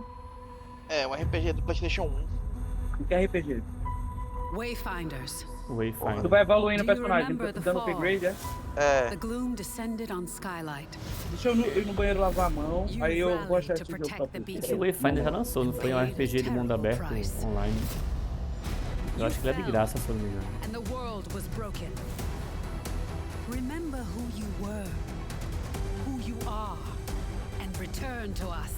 É, um RPG do PlayStation 1. O que é RPG? Wayfinders. Tu vai evoluindo o personagem, dando upgrade, é? É. The gloom descended on Skylight. Deixa eu ir no banheiro lavar a mão, aí eu vou achar esse jogo pra tu. Esse Wayfinder já lançou, não foi um RPG de mundo aberto online. Eu acho que ele é de graça, se eu não me engano. And the world was broken. Remember who you were, who you are, and return to us.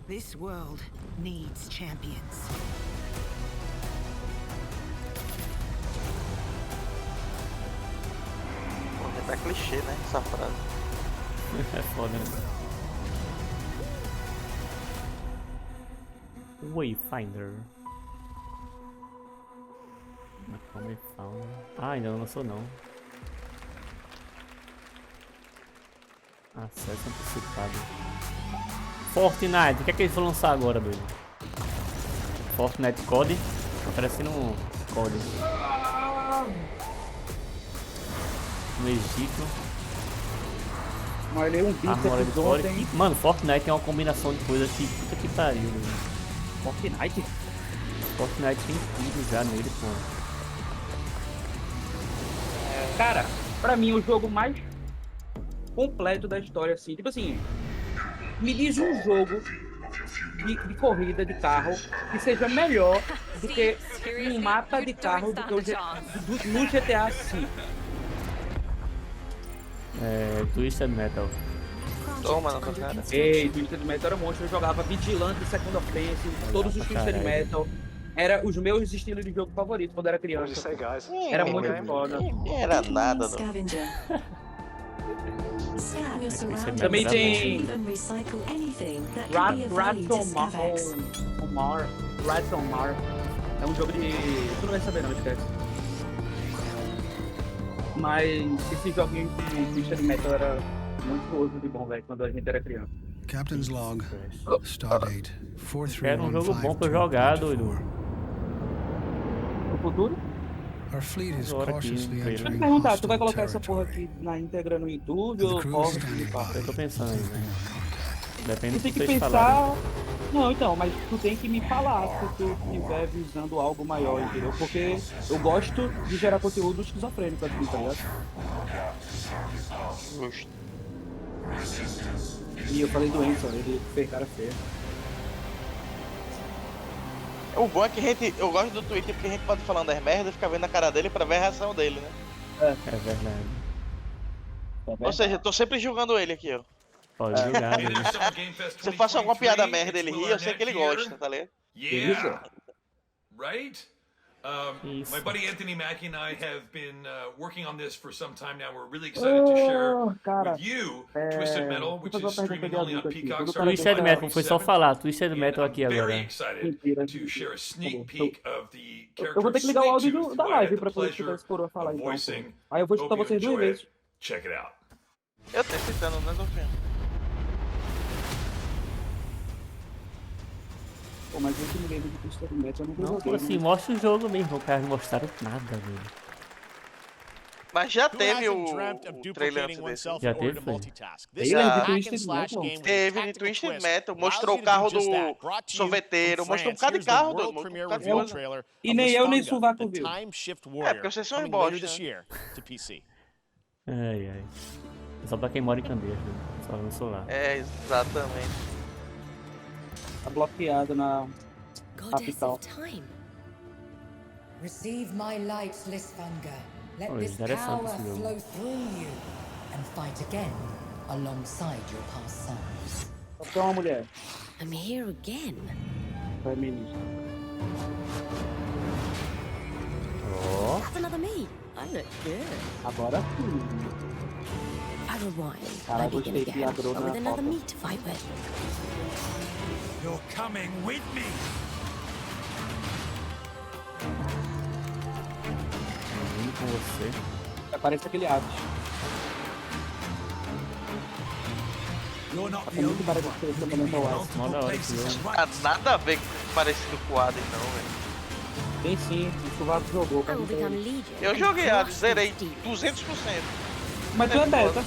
This world needs champions. É clichê, né? Essa frase. É foda, né? Wayfinder. Ah, ainda não lançou não. Acesso antecipado. Fortnite, o que é que eles vão lançar agora, doido? Fortnite Code. Tá parecendo um Code. No Egito. Olha, um bíceps ontem. Mano, Fortnite é uma combinação de coisas que puta que pariu, velho. Fortnite? Fortnite tem tudo já nele, pô. Cara, pra mim o jogo mais completo da história, assim, tipo assim, me diz um jogo de corrida de carro que seja melhor do que um mapa de carro do que no GTA V. Twisted Metal. Toma na tua cara. Ei, Twisted Metal era monstro. Eu jogava Vigilante, Second Offense, todos os Twisted Metal. Era os meus estilos de jogo favoritos quando era criança. Era muito foda. Não era nada, não. Também tem Ratomar. É um jogo de... Tu não vai saber não, esquece. Mas esse joguinho de ficha de metal era muito gostoso de bom, velho, quando a gente era criança. Captain's log. Stardate. Era um jogo bom pra jogar, doido. No futuro? Our fleet is cautiously Deixa eu te entering perguntar, tu vai hostile colocar essa porra territory. aqui na íntegra no YouTube ou corre? Eu tô pensando aí, velho. Depende Tu do tem que que vocês pensar... falarem. Não, então, mas tu tem que me falar se tu estiver visando algo maior, entendeu? Porque eu gosto de gerar conteúdo esquizofrênico aqui, tá ligado? Justo. E eu falei doença, ele fez cara feia. O bom é que eu gosto do Twitter porque a gente pode falando das merdas e ficar vendo a cara dele pra ver a reação dele, né? É verdade. Ou seja, eu tô sempre julgando ele aqui, ó. Pode julgar, né? Se eu faço alguma piada merda ele ri, eu sei que ele gosta, tá ligado? Yeah. Right? My buddy Anthony Mackie and I have been working on this for some time now. We're really excited to share with you Twisted Metal, which is streaming only on Peacock. Twisted Metal, foi só falar. Twisted Metal aqui agora. Very excited to share a sneak peek of the character. Eu vou ter que ligar o áudio da live pra poder escutar esse coroa falar então. Aí eu vou escutar vocês duas vezes. Check it out. Eu tô escutando, né, Golfinho? Pô, mas esse game de Twisted Metal eu não Não, joguei. assim, mostra o jogo mesmo. Os caras não mostraram nada, velho. Mas já teve o trailer antes desse. Já teve, foi? Teve de Twisted Metal, mostrou o carro do sorveteiro, mostrou um bocado de carro, E nem eu nem Suvaco viu. É, porque vocês são bosta. Ai, ai. Só pra quem mora em Candeias, né? Só no solar. É, exatamente. Tá bloqueado na capital. Receive my light, Lysfanga. Let Oh, this interessante power esse jogo. flow through you and fight again alongside your past selves. Só uma mulher. I'm here again. Feminista. Ó. That's another me. I look good. Agora sim. Other wine. Cara, Might be gostei gonna que get abriu but na with another foto. me to fight with. You're coming with me. Vindo com você. Parece aquele Hades. You're not É the muito only parecido one com who esse can Elemental make Hades. multiple places Ah, right. nada a ver com parecido com o Hades, não, velho. Tem sim, o Suvaco jogou. I will become Legion. Eu joguei Hades, zerei 200%. Mas tu é beta.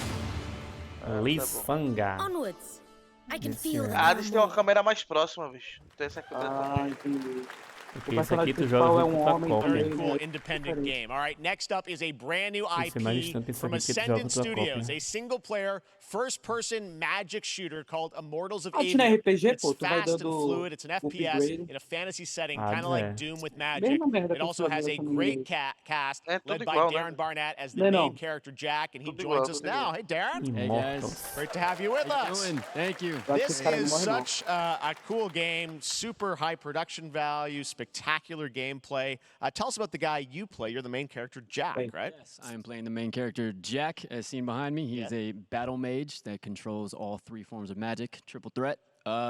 Lysfanga. Onwards. I can feel the Hades tem uma câmera mais próxima, bicho. Tem essa Ah, entendi. Porque esse aqui tu joga junto com a cópia. Very cool independent game. All right, next up is a brand new IP from Ascendant Studios, a single-player, first-person magic shooter called Immortals of Aveum. It's fast and fluid. It's an FPS in a fantasy setting, kind of like Doom with magic. It also has a great cast led by Darren Barnett as the main character Jack, and he joins us now. Hey, Darren. Hey, guys. Great to have you with us. Thank you. This is such a cool game, super high production value, spectacular gameplay. Tell us about the guy you play. You're the main character, Jack, right? Yes, I am playing the main character, Jack, as seen behind me. He's a battle mage that controls all three forms of magic, triple threat.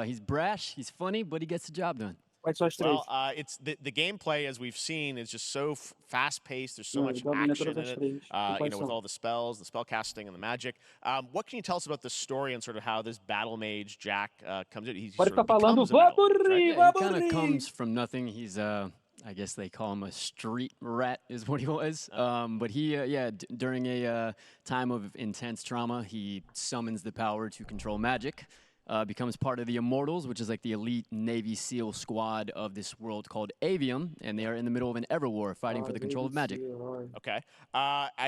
He's brash, he's funny, but he gets the job done. Well, it's the gameplay, as we've seen, is just so fast-paced. There's so much action in it, you know, with all the spells, the spell casting, and the magic. What can you tell us about the story and sort of how this battle mage Jack comes in? He sort of becomes a battle, right? Yeah, he kind of comes from nothing. He's I guess they call him a street rat, is what he was. But he, during a time of intense trauma, he summons the power to control magic. Becomes part of the Immortals, which is like the elite Navy SEAL squad of this world called Aveum, and they are in the middle of an Everwar fighting for the control of magic. Okay.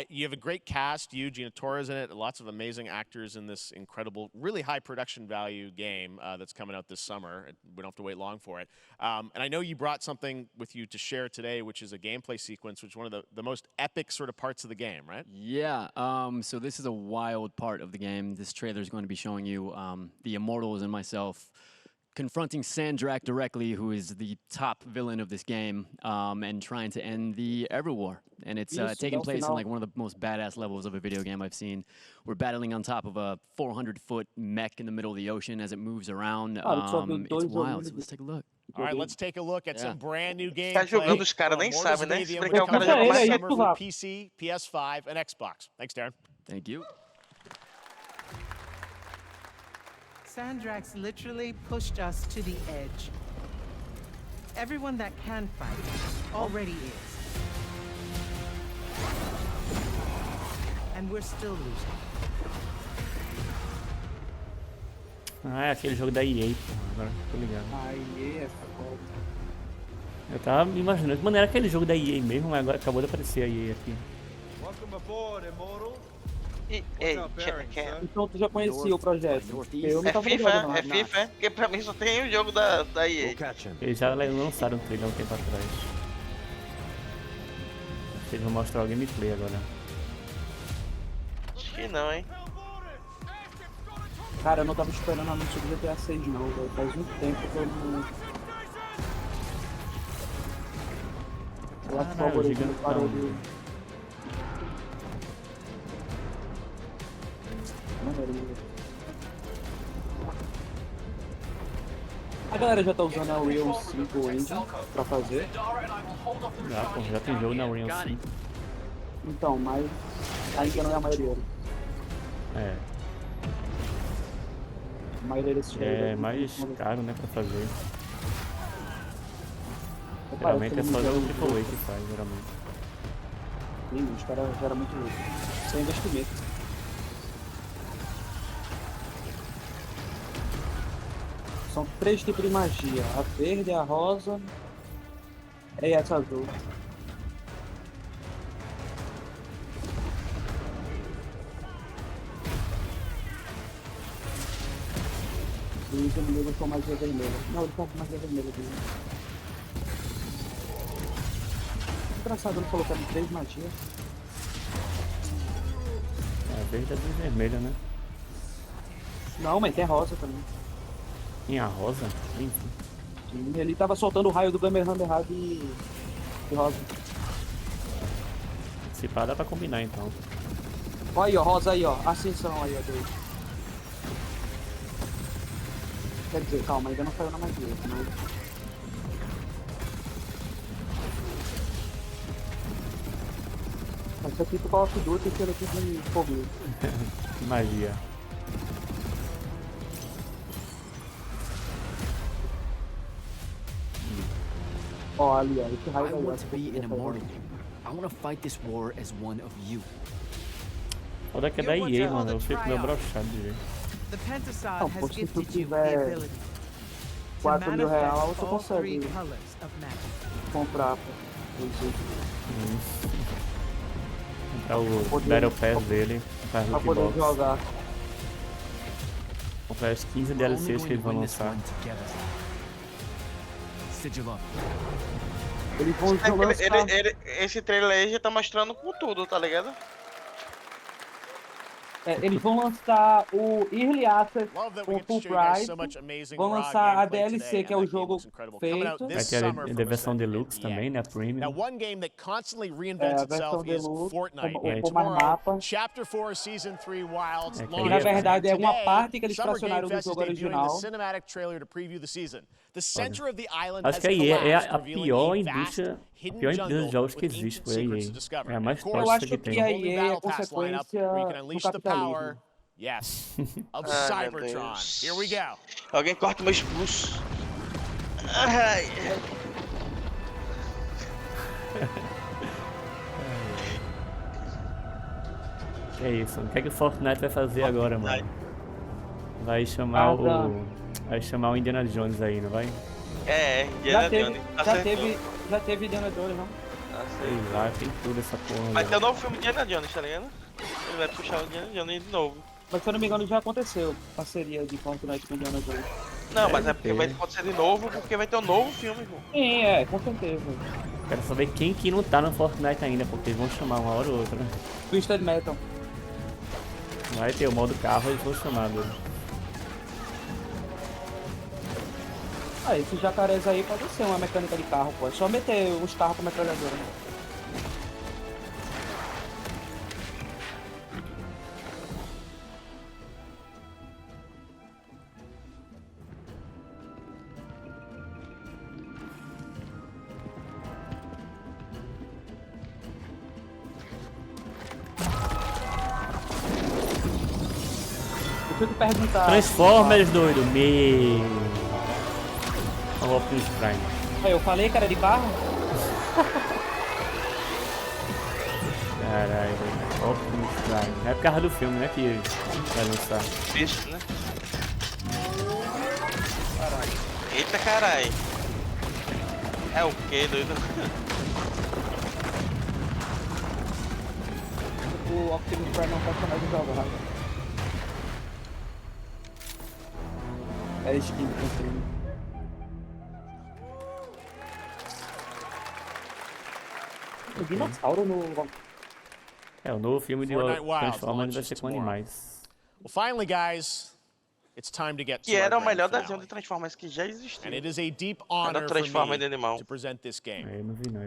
You have a great cast. You, Gina Torres in it. Lots of amazing actors in this incredible, really high production value game that's coming out this summer. We don't have to wait long for it. And I know you brought something with you to share today, which is a gameplay sequence, which is one of the most epic sort of parts of the game, right? Yeah. So this is a wild part of the game. This trailer is going to be showing you the Immortals and myself confronting Sandrak directly, who is the top villain of this game, and trying to end the Everwar. And it's taking place in like one of the most badass levels of a video game I've seen. We're battling on top of a 400-foot mech in the middle of the ocean as it moves around. It's wild, so let's take a look. All right, let's take a look at some brand new gameplay. Tá jogando, os caras nem sabem, né? Se brincar, o cara joga mais summer for PC, PS5, and Xbox. Thanks, Darren. Thank you. Sandrax literally pushed us to the edge. Everyone that can fight already is. And we're still losing. Ah, é aquele jogo da EA, porra. Agora tô ligado. A EA é foda. Eu tava me imaginando. Mano, era aquele jogo da EA mesmo, mas agora acabou de aparecer a EA aqui. Welcome aboard, Immortal. Então tu já conhecia o projeto? Eu não tava FIFA, jogando, é FIFA, é? Porque pra mim só tem o jogo da EA. Eles já lançaram um trailer há um tempo atrás. Acho que eles vão mostrar o gameplay agora. Acho que não, hein? Cara, eu não tava esperando o anúncio do GTA 6 não, velho. Faz muito tempo que eu não... Eu acho que o algoritmo parou de... A galera já tá usando a Unreal 5 Engine pra fazer. Já tem jogo na Unreal 5. Então, mas ainda não é a maioria. É. A maioria desses jogos é mais caro, né, pra fazer. Geralmente é só jogo AAA que faz, geralmente. Sim, os caras geram muito lucro. Sem investimento. São 3 tipos de magia, a verde, a rosa e essa azul. E os inimigos com magia vermelha. Não, ele tá com magia vermelha dele. Engraçado, ele colocando 3 magias. A verde é bem vermelha, né? Não, mas tem rosa também. Tem a rosa? Sim. Ele tava soltando o raio do Kamehameha de rosa. Se pá, dá pra combinar então. Olha aí, ó, rosa aí, ó. Ascensão aí, ó, dele. Quer dizer, calma, ainda não saiu na magia, mas... Esse aqui tu coloca o Duto e tira aqui de fogo. Magia. Ó, ali, ó, esse raio I want to be an immortal. I want to fight this war as one of you. Olha que é da EA, mano. Eu fico meio broxado de ver. Não, pô, se tu tiver 4 mil reais, tu consegue comprar, pô. Comprar o Battle Pass dele. Pra poder jogar. Comprar os 15 DLCs que eles vão lançar. Eles vão lançar... Esse trailer aí já tá mostrando com tudo, tá ligado? Eles vão lançar o Early Access com Full Price, vão lançar a DLC, que é o jogo feito. Vai ter a versão Deluxe também, né? Premium. A versão Deluxe, com mais mapa. Que na verdade é uma parte que eles fracionaram do jogo original. Acho que a EA é a pior indústria de jogos que existe, foi a EA. É a mais tóxica que tem. Eu acho que a EA é a consequência do capitalismo. Yes, of Cybertron. Here we go. Alguém corta meu expulso. É isso. O que é que o Fortnite vai fazer agora, mano? Vai chamar o Indiana Jones aí, não vai? Indiana Jones. Já teve Indiana Jones, não? Sei lá, tem tudo essa porra. Vai ter um novo filme de Indiana Jones, tá ligado? Ele vai puxar o Indiana Jones de novo. Mas se eu não me engano já aconteceu parceria de Fortnite com Indiana Jones. Não, mas é porque vai acontecer de novo, porque vai ter um novo filme, pô. Sim, com certeza. Quero saber quem que não tá no Fortnite ainda, porque eles vão chamar uma hora ou outra. Twisted Metal. Vai ter o modo carro, eles vão chamar, velho. Esses jacarés aí pode ser uma mecânica de carro, pô. É só meter os carros com metralhadora, né? deixa eu te perguntar. Transformers, doido. Meu. Olha o Optimus Prime. Eu falei que era de barro? Caralho, velho. Optimus Prime. É por causa do filme, né? Que vai lançar. Bicho, né? Eita caralho. É o que, doido? O Optimus Prime é um personagem jogado. É skin do filme. O dinossauro no... É, o novo filme de Transformers vai ser com animais. Well, finally, guys, it's time to get que era o melhor desenho de Transformers que já existiu. And it is a deep honor for me to present this game.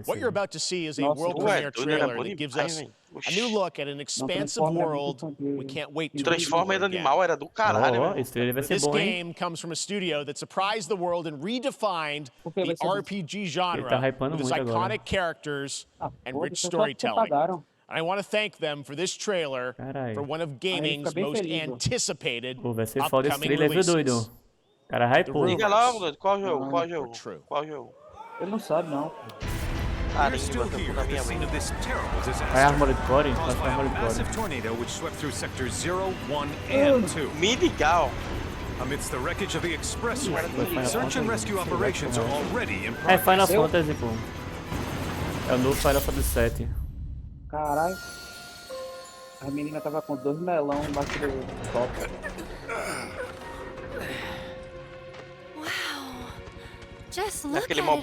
What you're about to see is a world premiere trailer that gives us a new look at an expansive world we can't wait to Transformers animal era do caralho. This game comes from a studio that surprised the world and redefined the RPG genre with its iconic characters and rich storytelling. I want to thank them for this trailer for one of gaming's most anticipated upcoming releases. Cara, hypou. Diga logo, doido. Qual jogo? Qual jogo? Qual jogo? Ele não sabe, não. We're still here at the scene of this terrible disaster. Caused by a massive tornado which swept through sectors 0, 1, and 2. Legal. Amidst the wreckage of the expressway, search and rescue operations are already in progress. É Final Fantasy, pô. É o novo Final Fantasy VII. Caralho. A menina tava com 2 melão embaixo do top. Just look at it all.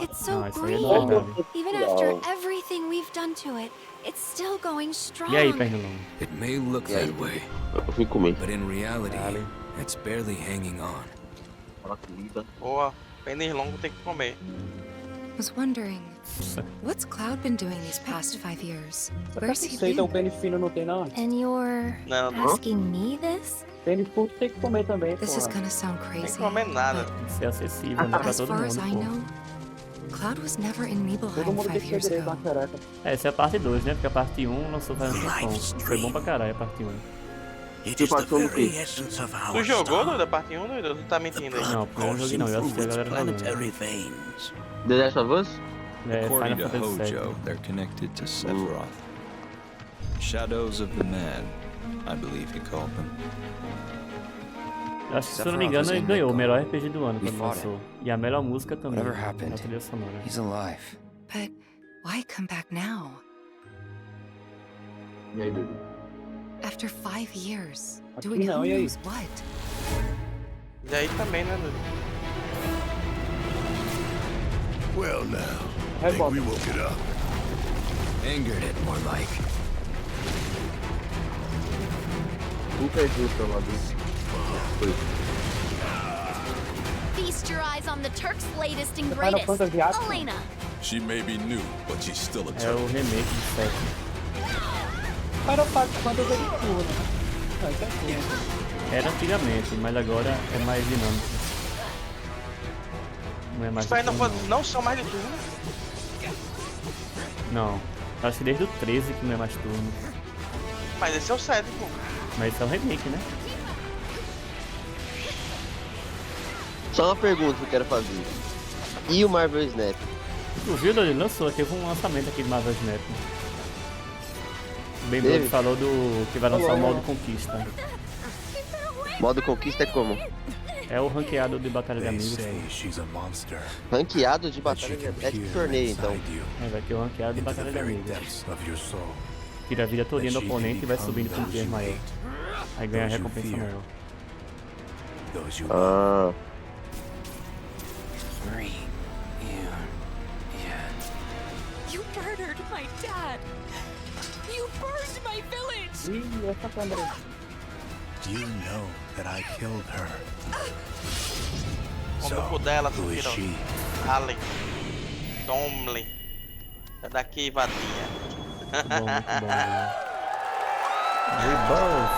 It's so green. Even after everything we've done to it, it's still going strong. E aí, Pernilongo? It may look that way, but in reality, it's barely hanging on. Boa, Pernilongo tem que comer. Was wondering, what's Cloud been doing these past 5 years? Where's he been? And you're asking me this? Tem que comer também, This is gonna sound crazy. Tem que comer nada. Ser acessível, né, pra todo mundo, as far as I know, Cloud was never in Nibelheim 5 years ago. Essa é a parte 2, né? Porque a parte 1 lançou faz um tempão. Foi bom pra caralho a parte 1. Tu jogou, doido, a parte 1, doido? Tu tá mentindo aí? Não, eu não joguei não, eu assisti a galera jogando. The Last of Us? É, According to Final Fantasy Hojo, they're connected to Sephiroth. Shadows of the Mad, I believe he called them. Eu acho que, se eu não me engano, ele ganhou o melhor RPG do ano quando lançou. E a melhor música também, na trilha sonora. He's alive. But why come back now? E aí, baby? After 5 years, doing who knows what? E aí também, né, doido? Well now, think we woke it up. Angered it, more like. Super justo, Labi. Feast your eyes on the Turk's latest and greatest, Elena. She may be new, but she's still a Turk. É o remake de 7. Final Fantasy é de turno, né? Não, isso é turno. Era antigamente, mas agora é mais dinâmico. Não é mais Final Fantasy não são mais de turno? Não. Acho que desde o 13 que não é mais turno. Mas esse é o 7, pô. Mas esse é o remake, né? Só uma pergunta que eu quero fazer. E o Marvel Snap? Tu viu, ele lançou, teve um lançamento aqui de Marvel Snap. O Ben falou do que vai lançar o modo Conquista. Modo Conquista é como? É o ranqueado de Batalha de Amigos. Ranqueado de Batalha de Amigos? É tipo torneio, então. É, vai ter o ranqueado de Batalha de Amigos. Tira a vida todinha do oponente e vai subindo para um tier maior. Aí ganha a recompensa maior. Ah. You murdered my dad. You burned my village. You know that I killed her. Como dela, tu virou. Ale. Tomle. Sai daqui, vadinha. Bom, muito bom. Rebirth.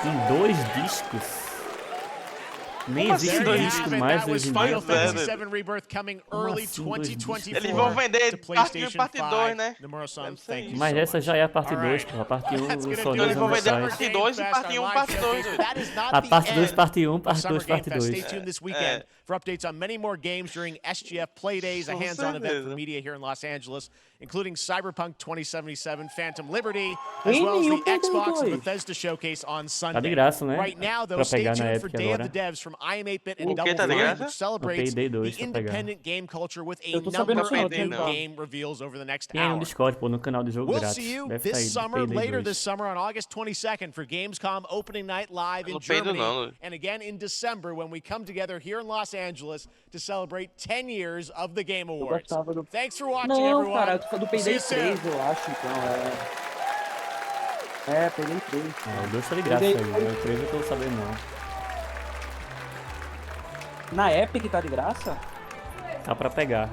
Em 2 discos. Nem existe disco mais hoje em dia. Final Fantasy VII Rebirth coming early 2024. Eles vão vender parte 1 e parte 2, né? Mas essa já é a parte 2, pô. A parte 1 só eles vão vender a parte 2 e parte 1, parte 2. A parte 2, parte 1, parte 2, parte 2. Stay tuned this weekend for updates on many more games during SGF Play Days, a hands-on event for media here in Los Angeles, including Cyberpunk 2077, Phantom Liberty, as well as the Xbox and Bethesda showcase on Sunday. Tá de graça, né? Right now, though, stay tuned for Day of the Devs from IM8bit and Double Fine, which celebrates the independent game culture with a number of new game reveals over the next hour. Tem um Discord, pô, no canal de jogo we'll grátis. see you this summer, later this summer on August 22nd for Gamescom opening night live in Germany, and again in December when we come together here in Los Angeles to celebrate 10 years of the Game Awards. Thanks for watching, everyone. Não, cara, do Payday 3, eu acho, então, Payday 3. O 2 tá de graça aí, o 3 eu tô sabendo não. Na Epic tá de graça? Tá pra pegar.